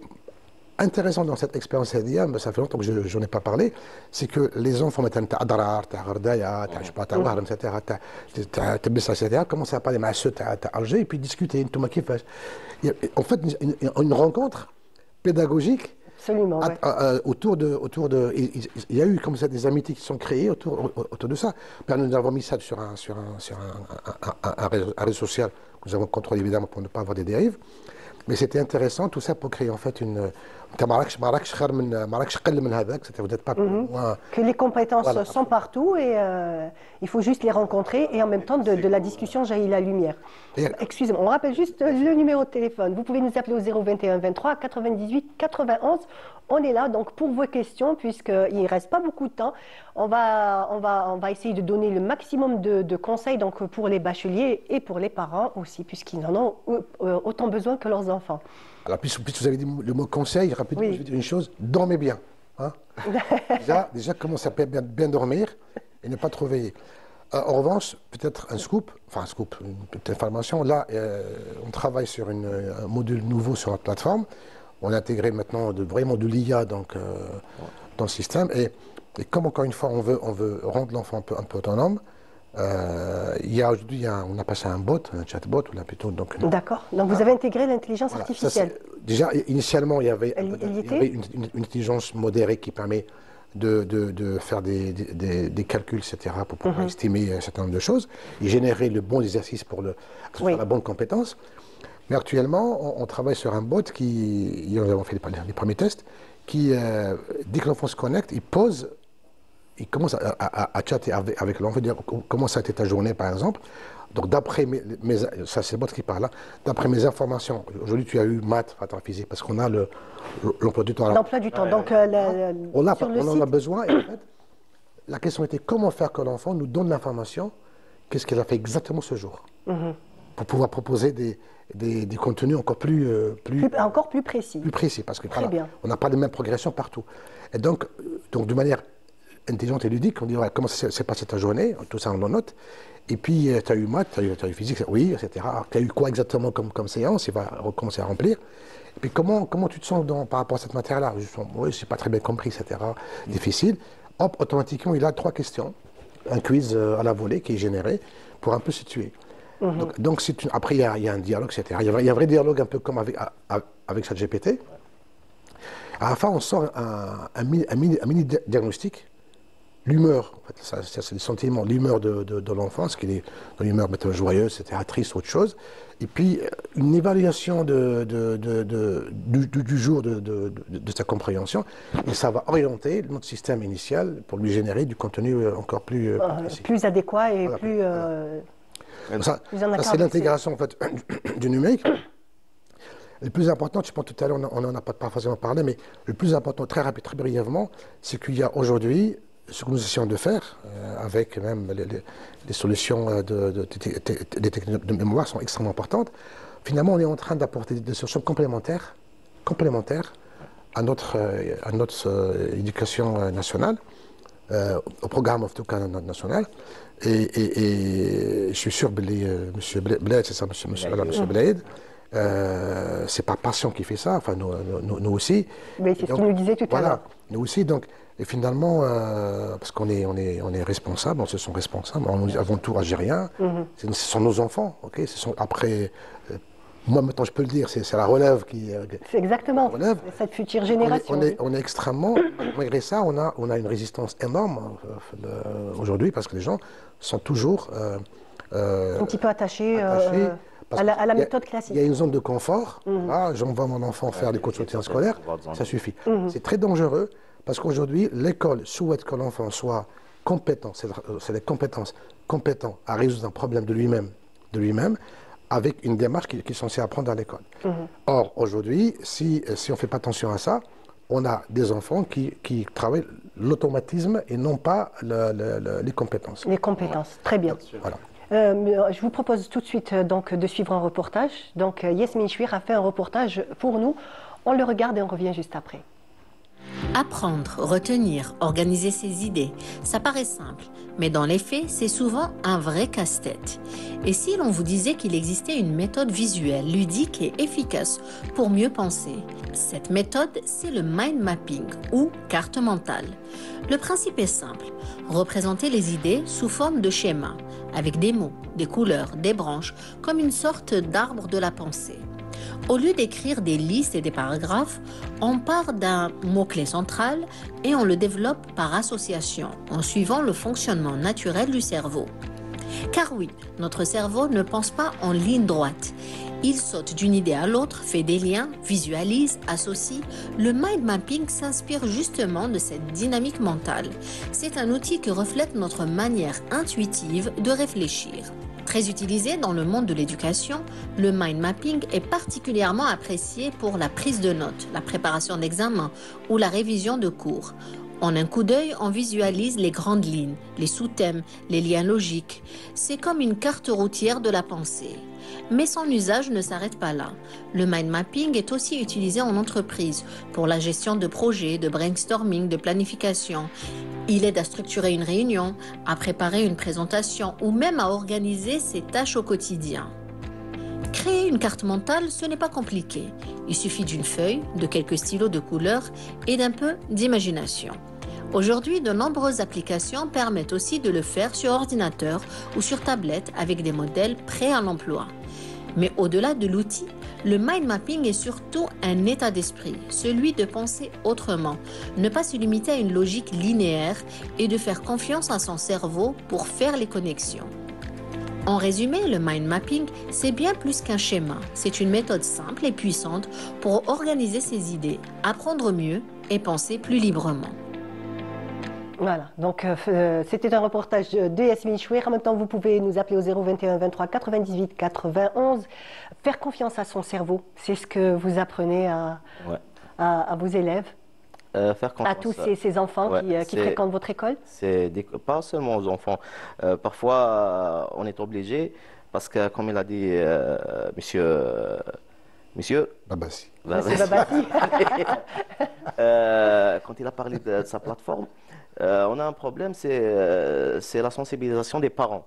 intéressant dans cette expérience, ça fait longtemps que je n'en ai pas parlé, c'est que les enfants, etc., commencent à parler à Alger et puis discuter. En fait, une rencontre pédagogique. Absolument, autour de, il y a eu comme ça des amitiés qui sont créées autour de ça. Nous avons mis ça sur un réseau social que nous avons contrôlé évidemment pour ne pas avoir des dérives. Mais c'était intéressant tout ça pour créer en fait une... Que les compétences sont partout et il faut juste les rencontrer et en même temps de la discussion jaillit la lumière. Excusez-moi, on rappelle juste le numéro de téléphone. Vous pouvez nous appeler au 021 23 98 91. On est là donc pour vos questions puisqu'il ne reste pas beaucoup de temps. On va essayer de donner le maximum de conseils donc pour les bacheliers et pour les parents aussi puisqu'ils en ont autant besoin que leurs enfants. Alors, puisque vous avez dit le mot conseil, rapidement, je vais dire une chose, dormez bien. Hein. déjà, commencez à bien dormir et ne pas trop veiller. En revanche, peut-être un scoop, une petite information. Là, on travaille sur un module nouveau sur la plateforme. On a intégré maintenant vraiment de l'IA dans le système. Et comme encore une fois, on veut rendre l'enfant un peu autonome, aujourd'hui, on a passé un bot, un chatbot, ou là plutôt. D'accord. Donc vous avez intégré l'intelligence artificielle. Déjà, initialement, il y avait une intelligence modérée qui permet de faire des calculs, etc., pour pouvoir estimer un certain nombre de choses et générer le bon exercice pour la bonne compétence. Mais actuellement, on travaille sur un bot nous avons fait les premiers tests, qui, dès que l'enfant se connecte, il commence à chatter avec l'enfant, dire comment ça a été ta journée, par exemple. Donc, d'après ça c'est le bot qui parle là, d'après mes informations, aujourd'hui tu as eu maths, physique, parce qu'on a l'emploi du temps. L'emploi du temps, donc on en a besoin. Et en fait, la question était comment faire que l'enfant nous donne l'information, qu'est-ce qu'elle a fait exactement ce jour, pour pouvoir proposer des contenus encore plus précis. Plus précis, parce que on n'a pas les mêmes progressions partout. Et donc de manière intelligente et ludique. On dit ouais, comment s'est passée ta journée, tout ça on en note. Et puis tu as eu maths, tu as eu physique, oui, etc. Tu as eu quoi exactement comme séance, il va recommencer à remplir. Et puis comment tu te sens par rapport à cette matière-là? Oui, je n'ai pas très bien compris, etc. Difficile. Hop, automatiquement, il a 3 questions. Un quiz à la volée qui est généré pour un peu situer. Donc après, il y a un dialogue, etc. Il y a un vrai dialogue un peu comme avec ChatGPT. À la fin, on sort un mini-diagnostic. L'humeur, en fait, c'est le sentiment, l'humeur de l'enfant, ce qu'il est dans l'humeur joyeuse, etc., triste, autre chose. Et puis, une évaluation du jour de sa compréhension. Et ça va orienter notre système initial pour lui générer du contenu encore plus précis. Plus adéquat et voilà, plus... Ça, c'est l'intégration en fait, du numérique. Le plus important, je pense tout à l'heure, on n'en a pas forcément parlé, mais le plus important, très rapide, très brièvement, c'est qu'il y a aujourd'hui, ce que nous essayons de faire, avec même les solutions, les techniques de mémoire sont extrêmement importantes. Finalement, on est en train d'apporter des solutions complémentaires à notre éducation nationale, au programme en tout cas national. Et je suis sûr, M. Bled, c'est ça, M. Bled, c'est pas Passion qui fait ça, enfin nous aussi. Mais c'est ce qu'il nous disait tout à l'heure. Nous aussi, donc, et finalement, parce qu'on est responsables, on se sent responsables, on est avant tout algériens, ce sont nos enfants, ok, ce sont après. Moi, maintenant, je peux le dire, c'est la relève qui... C'est exactement, cette future génération. On est extrêmement... Malgré ça, on a une résistance énorme aujourd'hui, parce que les gens sont toujours... un petit peu attachés à la méthode classique. Il y a une zone de confort. J'envoie mon enfant faire des cours de soutien scolaire, ça suffit. C'est très dangereux, parce qu'aujourd'hui, l'école souhaite que l'enfant soit compétent, c'est les compétences, compétent à résoudre un problème de lui-même, avec une démarche qui est censée apprendre à l'école. Or, aujourd'hui, si on ne fait pas attention à ça, on a des enfants qui travaillent l'automatisme et non pas les compétences. Les compétences, très bien. Voilà. Je vous propose tout de suite donc, de suivre un reportage. Donc, Yasmine Chouir a fait un reportage pour nous. On le regarde et on revient juste après. Apprendre, retenir, organiser ses idées, ça paraît simple, mais dans les faits, c'est souvent un vrai casse-tête. Et si l'on vous disait qu'il existait une méthode visuelle, ludique et efficace pour mieux penser? Cette méthode, c'est le mind mapping ou carte mentale. Le principe est simple, représenter les idées sous forme de schémas, avec des mots, des couleurs, des branches, comme une sorte d'arbre de la pensée. Au lieu d'écrire des listes et des paragraphes, on part d'un mot-clé central et on le développe par association, en suivant le fonctionnement naturel du cerveau. Car oui, notre cerveau ne pense pas en ligne droite. Il saute d'une idée à l'autre, fait des liens, visualise, associe. Le mind mapping s'inspire justement de cette dynamique mentale. C'est un outil qui reflète notre manière intuitive de réfléchir. Très utilisé dans le monde de l'éducation, le mind mapping est particulièrement apprécié pour la prise de notes, la préparation d'examens ou la révision de cours. En un coup d'œil, on visualise les grandes lignes, les sous-thèmes, les liens logiques. C'est comme une carte routière de la pensée. Mais son usage ne s'arrête pas là. Le mind mapping est aussi utilisé en entreprise pour la gestion de projets, de brainstorming, de planification. Il aide à structurer une réunion, à préparer une présentation ou même à organiser ses tâches au quotidien. Créer une carte mentale, ce n'est pas compliqué. Il suffit d'une feuille, de quelques stylos de couleur et d'un peu d'imagination. Aujourd'hui, de nombreuses applications permettent aussi de le faire sur ordinateur ou sur tablette avec des modèles prêts à l'emploi. Mais au-delà de l'outil, le mind mapping est surtout un état d'esprit, celui de penser autrement, ne pas se limiter à une logique linéaire et de faire confiance à son cerveau pour faire les connexions. En résumé, le mind mapping, c'est bien plus qu'un schéma. C'est une méthode simple et puissante pour organiser ses idées, apprendre mieux et penser plus librement. Voilà, donc c'était un reportage de Yasmine Chouir. En même temps, vous pouvez nous appeler au 021 23 98 91. Faire confiance à son cerveau, c'est ce que vous apprenez à vos élèves, faire confiance à tous ces enfants qui fréquentent votre école? Pas seulement aux enfants. Parfois, on est obligé, parce que comme il a dit Monsieur Babassi. Monsieur Babassi. Quand il a parlé de sa plateforme, on a un problème, c'est la sensibilisation des parents.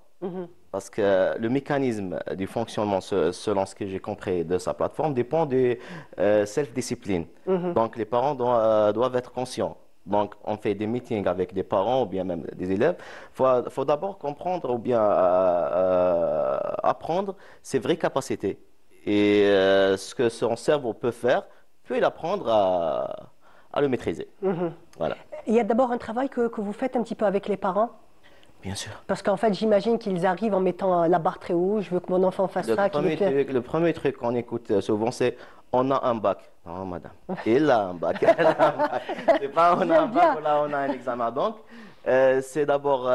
Parce que le mécanisme du fonctionnement, selon ce que j'ai compris de sa plateforme, dépend de self-discipline. Donc, les parents doivent être conscients. Donc, on fait des meetings avec des parents ou bien même des élèves. Il faut d'abord comprendre ou bien apprendre ses vraies capacités. Et ce que son cerveau peut faire, puis l'apprendre à le maîtriser. Voilà. Il y a d'abord un travail que vous faites un petit peu avec les parents? Bien sûr. Parce qu'en fait, j'imagine qu'ils arrivent en mettant la barre très haut. Je veux que mon enfant fasse ça. Le premier truc qu'on écoute souvent, c'est on a un bac. Non, madame. Il a un bac. Elle a un bac. C'est pas on a un bac ou là on a un examen. Donc, c'est d'abord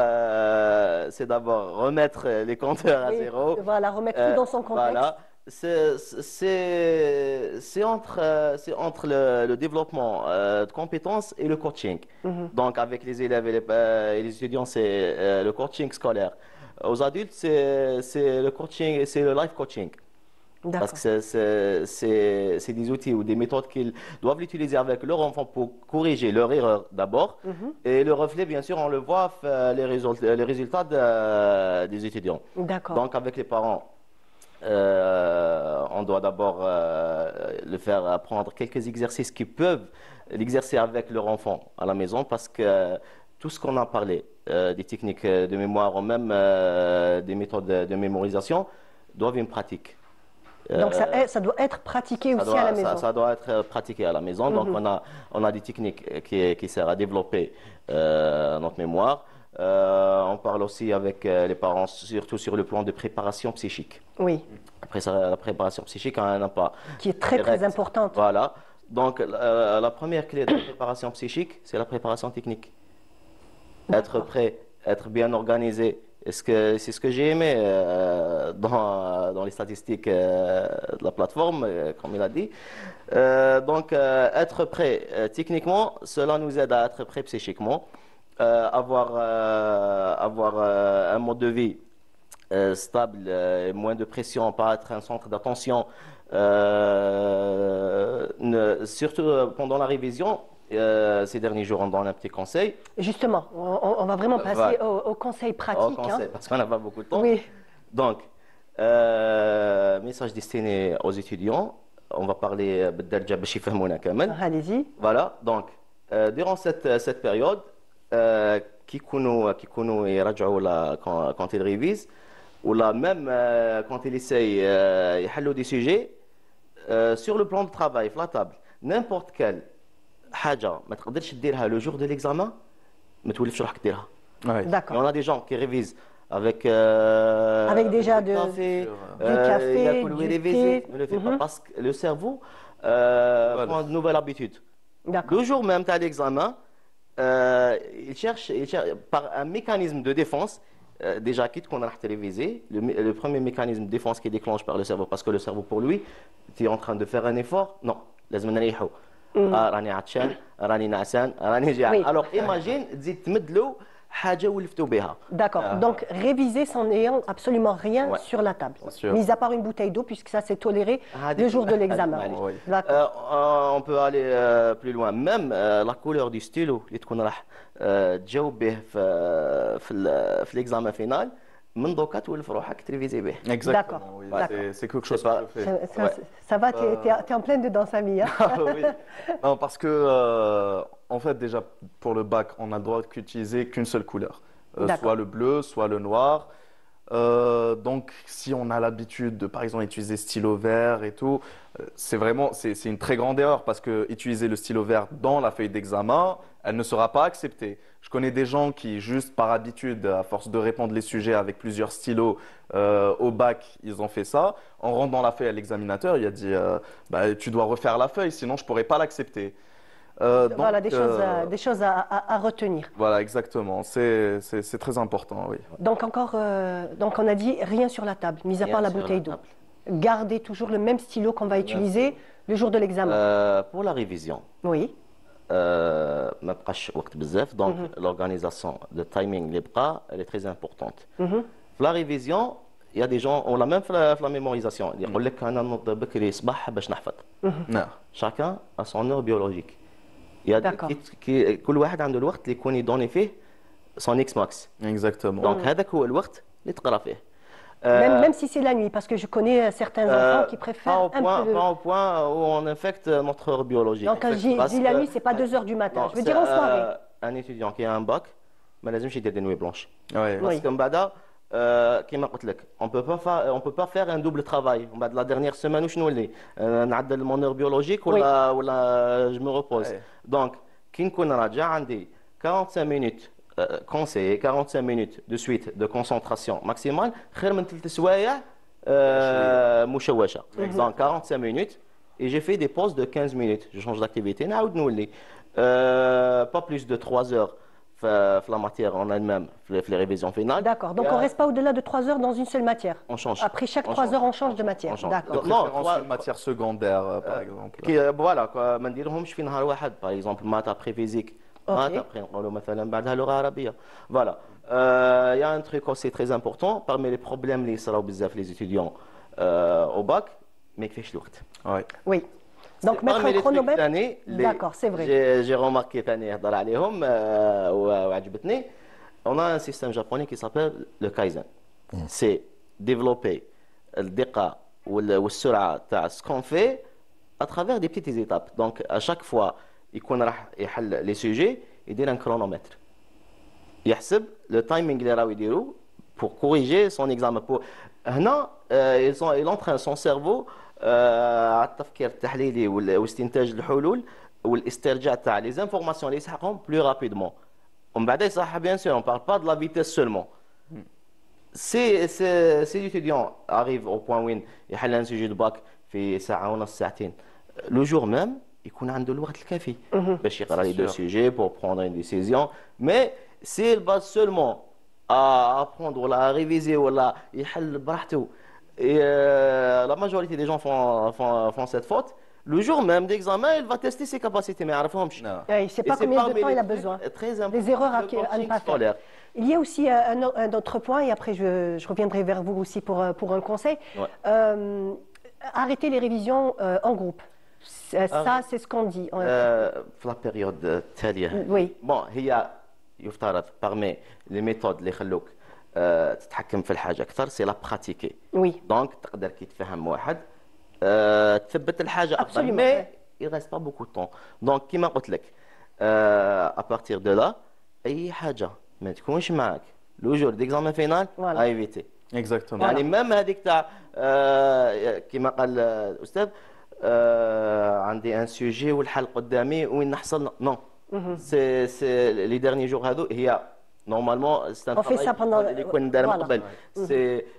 remettre les compteurs à zéro. Voilà, remettre tout dans son contexte. Voilà. C'est entre le développement de compétences et le coaching. Donc, avec les élèves et les étudiants, c'est le coaching scolaire. Aux adultes, c'est le coaching, c'est le life coaching. Parce que c'est des outils ou des méthodes qu'ils doivent utiliser avec leur enfant pour corriger leur erreur d'abord. Et le reflet, bien sûr, on le voit, les résultats des étudiants. Donc, avec les parents, on doit d'abord le faire apprendre quelques exercices qui peuvent l'exercer avec leur enfant à la maison, parce que tout ce qu'on a parlé, des techniques de mémoire ou même des méthodes de mémorisation, doivent une pratique. Donc ça doit être pratiqué aussi à la maison. Ça doit être pratiqué à la maison. Donc on a des techniques qui servent à développer notre mémoire. On parle aussi avec les parents, surtout sur le plan de préparation psychique. Oui. Après ça, la préparation psychique a un impact qui est très très importante. Voilà. Donc la première clé de la préparation psychique, c'est la préparation technique. Être prêt, être bien organisé. C'est ce que j'ai aimé dans les statistiques de la plateforme, comme il a dit. Donc, être prêt techniquement, cela nous aide à être prêt psychiquement, avoir un mode de vie stable, moins de pression, pas être un centre d'attention. Surtout pendant la révision. Ces derniers jours, on donne un petit conseil. Justement, on va vraiment passer au conseil pratique. Parce qu'on n'a pas beaucoup de temps. Oui. Donc, message destiné aux étudiants. On va parler بالدرجة باش يفهمونا كمان. Allez-y. Voilà. Donc, durant cette période, qui يكونوا يراجعوا quand ils révisent, ou là même quand ils essayent يحلوا des sujets sur le plan de travail, sur la table, n'importe quel حاجه ما تقدرش ديرها le jour de l'examen ما تولفش روحك ديرها. D'accord. On a des gens qui révisent avec déjà du café, du thé. Ne le fait pas parce que le cerveau prend de nouvelles habitudes. Le jour même tu as l'examen, il cherche par un mécanisme de défense. Déjà quitte qu'on a révisé, le premier mécanisme de défense qui déclenche par le cerveau, parce que le cerveau pour lui, tu es en train de faire un effort, non, لازم نريحو. راني عطشان راني نعسان راني جاعان. Alors imagine تزيد تمد له حاجه ولفتو بها. D'accord. Donc réviser sans n'ayant absolument rien sur la table, mis à part une bouteille d'eau, puisque ça c'est toléré le jour de l'examen. On peut aller plus loin, même la couleur du stylo اللي تكون راح تجاوب به في l'examen final. Exactement, oui. C'est quelque chose que je fais. Ça va, tu es en pleine dedans, Samy. Oui. Non, parce que, en fait, déjà, pour le bac, on n'a le droit d'utiliser qu'une seule couleur. Soit le bleu, soit le noir. Donc, si on a l'habitude de, par exemple, utiliser stylo vert et tout, c'est une très grande erreur, parce que utiliser le stylo vert dans la feuille d'examen, elle ne sera pas acceptée. Je connais des gens qui, juste par habitude, à force de répondre les sujets avec plusieurs stylos au bac, ils ont fait ça. En rendant la feuille à l'examinateur, il a dit tu dois refaire la feuille, sinon je ne pourrais pas l'accepter. Voilà, des choses à retenir. Voilà, exactement. C'est très important, oui. Donc, donc on a dit rien sur la table, mis à part la bouteille d'eau. Gardez toujours le même stylo qu'on va utiliser le jour de l'examen. Pour la révision. Oui. ما بقاش وقت بزاف دونك l'organisation le timing اللي بقى elle est très importante. في la révision il y a des gens on l'a même في la mémorisation يقول لك انا نوض بكري صباح باش نحفظ. Chacun a son heure biologique. كل واحد عنده الوقت اللي يكون يدوني فيه son X max. Exactement. Donc هذاك هو الوقت اللي تقرا فيه. Même si c'est la nuit, parce que je connais certains enfants qui préfèrent un peu... Pas au point où on infecte notre heure biologique. Donc quand je dis la nuit, c'est pas 2 heures du matin, je veux dire en soirée. Un étudiant qui a un bac, ما لازمش يدير des nuits blanches. Oui. Parce que من بعد كيما قلت لك on peut pas faire un double travail. من بعد la dernière semaine وشنو نولي نعدل mon heure biologique ولا je me repose. Donc كي نكون راجع عندي 45 minutes conseillé 45 minutes de suite de concentration maximale خير من 3 سوايع مشوشه. Donc 45 minutes et j'ai fait des pauses de 15 minutes. Je change d'activité نعاود نولي pas plus de 3 heures في la matière en elle-même في les révisions finales. D'accord. Donc on reste pas au-delà de 3 heures dans une seule matière. On change. Après chaque 3 heures on change de matière. D'accord. Non, une matière secondaire par exemple. Voilà ما نديرهمش في نهار واحد par exemple maths après physique. Après, on مثلا بعدها لغة عربية. Voilà. Il y a un truc aussi très important parmi les problèmes اللي يصراو بزاف les étudiants au bac ما يكفيش الوقت. Oui. Donc mettre un chronomètre. D'accord, c'est vrai. J'ai remarqué ثاني يهضر عليهم وعجبتني. On a un système japonais qui s'appelle le Kaizen. C'est développer الدقة والسرعة تاع ce qu'on fait à travers des petites étapes. Donc à chaque fois يكون راح يحل لي سوجي يدير ان كرونومتر يحسب لو تايمينغ اللي راهو يديرو pour corriger son examen. هنا il entraîne son cerveau على التفكير التحليلي واستنتاج الحلول والاسترجاع تاع لي زانفورماسيون اللي يسحقهم بلو رابيدمون. ومن بعد يصح بيان سور on parle pas de la vitesse seulement. Ces étudiants arrivent au point وين يحل ان سوجي دو باك في ساعه ونص ساعتين le jour même يكون عنده الوقت الكافي باش يقرا لي دو سوجي pour prendre une décision. Mais s'il base seulement à apprendre ولا à réviser ولا يحل براحته et la majorité des gens font cette faute. Le jour même d'examen, il va tester ses capacités, mais il ne sait pas combien de temps il a besoin. Des erreurs à ne pas faire. Il y a aussi un autre point, et après je reviendrai vers vous aussi pour un conseil. Arrêter les révisions en groupe. Ça, c'est ce qu'on dit. في la période التالية. Oui. Bon, هي يفترض parmi les méthodes اللي يخلوك تتحكم في الحاجة أكثر c'est la pratiquer. Oui. Donc تقدر كي تفهم واحد تثبت الحاجة أفضل. Mais il reste pas beaucoup de temps. Donc كيما قلت لك à partir de là أي حاجة ما تكونش معك le jour d'examen final à éviter. Exactement. يعني même هذيك تاع كيما قال الأستاذ عندي ان سوجي والحل قدامي وين نحصل نو سي لي ديرني جور هذو هي نورمالمون سي ان ترافاي اللي يكون دار من قبل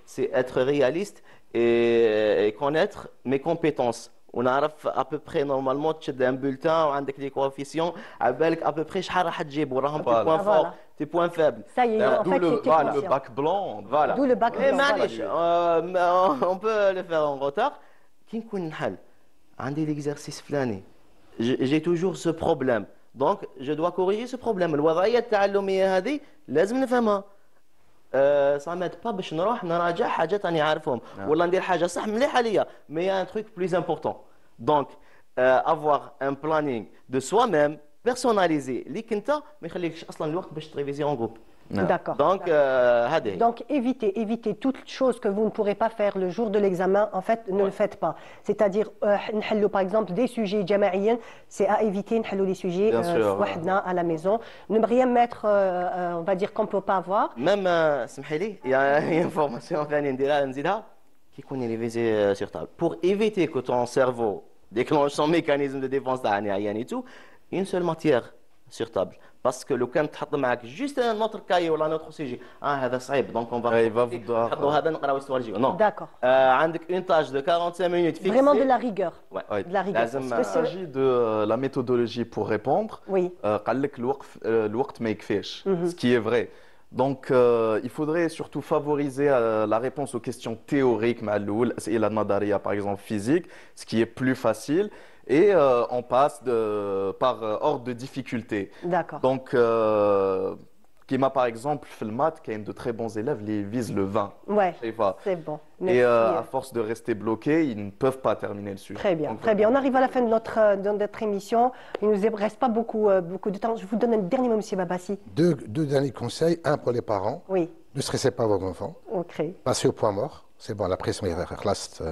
سي اتر رياليست اي كونيتر مي كومبيتونس ونعرف ابوبري نورمالمون تشد ان بولتان وعندك لي كوفيسيون على بالك ابوبري شحال راح تجيب وراهم تي بوان فور تي بوان فابل. Ça y est, en fait, le bac blanc. Voilà. D'où le bac blanc. معليش on peut le faire en retard. كي نكون نحل عندي l'exercice فلاني j'ai toujours ce problème donc je dois corriger ce problème. الوضعية التعلمية هذه لازم نفهمها. صامت با باش نروح نراجع حاجات راني عارفهم ولا ندير حاجة صح مليحة ليا mais il y a un truc plus important. Donc avoir un planning de soi-même personnalisé ليك انت ما يخليكش اصلا الوقت باش تريفيزي en groupe. D'accord. Donc évitez toute chose que vous ne pourrez pas faire le jour de l'examen. En fait, ne le faites pas. C'est-à-dire, par exemple, des sujets jamaïens, c'est à éviter. Les sujets à la maison. Ne rien mettre, on va dire qu'on ne peut pas avoir. Même, il y a une information qui connaît les visées sur table. Pour éviter que ton cerveau déclenche son mécanisme de défense et tout, une seule matière sur table. Parce que لو كان تحط معك juste un autre cahier ولا un autre sujet هذا صعيب donc on va نحطوا هذا نقراو histoire géo. Non. D'accord. عندك une tâche de 45 minutes fixée. Vraiment de la rigueur. Ouais. De la rigueur. Il s'agit de la méthodologie pour répondre. Oui. قال لك الوقت ما يكفيش. Ce qui est vrai. Donc il faudrait surtout favoriser la réponse aux questions théoriques مع الأول الأسئلة النظرية par exemple physique, ce qui est plus facile. Et on passe par ordre de difficulté. D'accord. Donc, Qui m'a par exemple fait le maths, qui a de très bons élèves, ils visent le 20. Ouais, Je sais pas. c'est bon. Et Merci. à force de rester bloqués, ils ne peuvent pas terminer le sujet. Très bien, Donc, très bien. On arrive à la fin de notre émission. Il ne nous reste pas beaucoup de temps. Je vous donne un dernier mot, M. Babassi. Deux derniers conseils. Un pour les parents. Oui, Ne stressez pas vos enfants. ok. Passez au point mort. C'est bon, la pression est classe,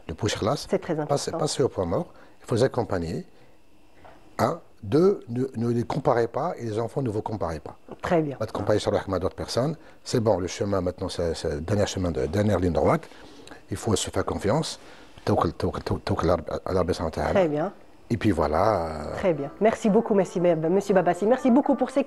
le push classe. C'est très important. Passez au point mort. Il faut les accompagner. Un. Deux, ne les comparez pas et les enfants ne vous comparez pas. Très bien. Pas de comparer sur avec d'autres personnes. C'est bon, le chemin maintenant, c'est le dernier chemin, dernière ligne droite. Il faut se faire confiance. Très bien. Et puis voilà. Très bien. Merci beaucoup, monsieur Babassi. Merci beaucoup pour ces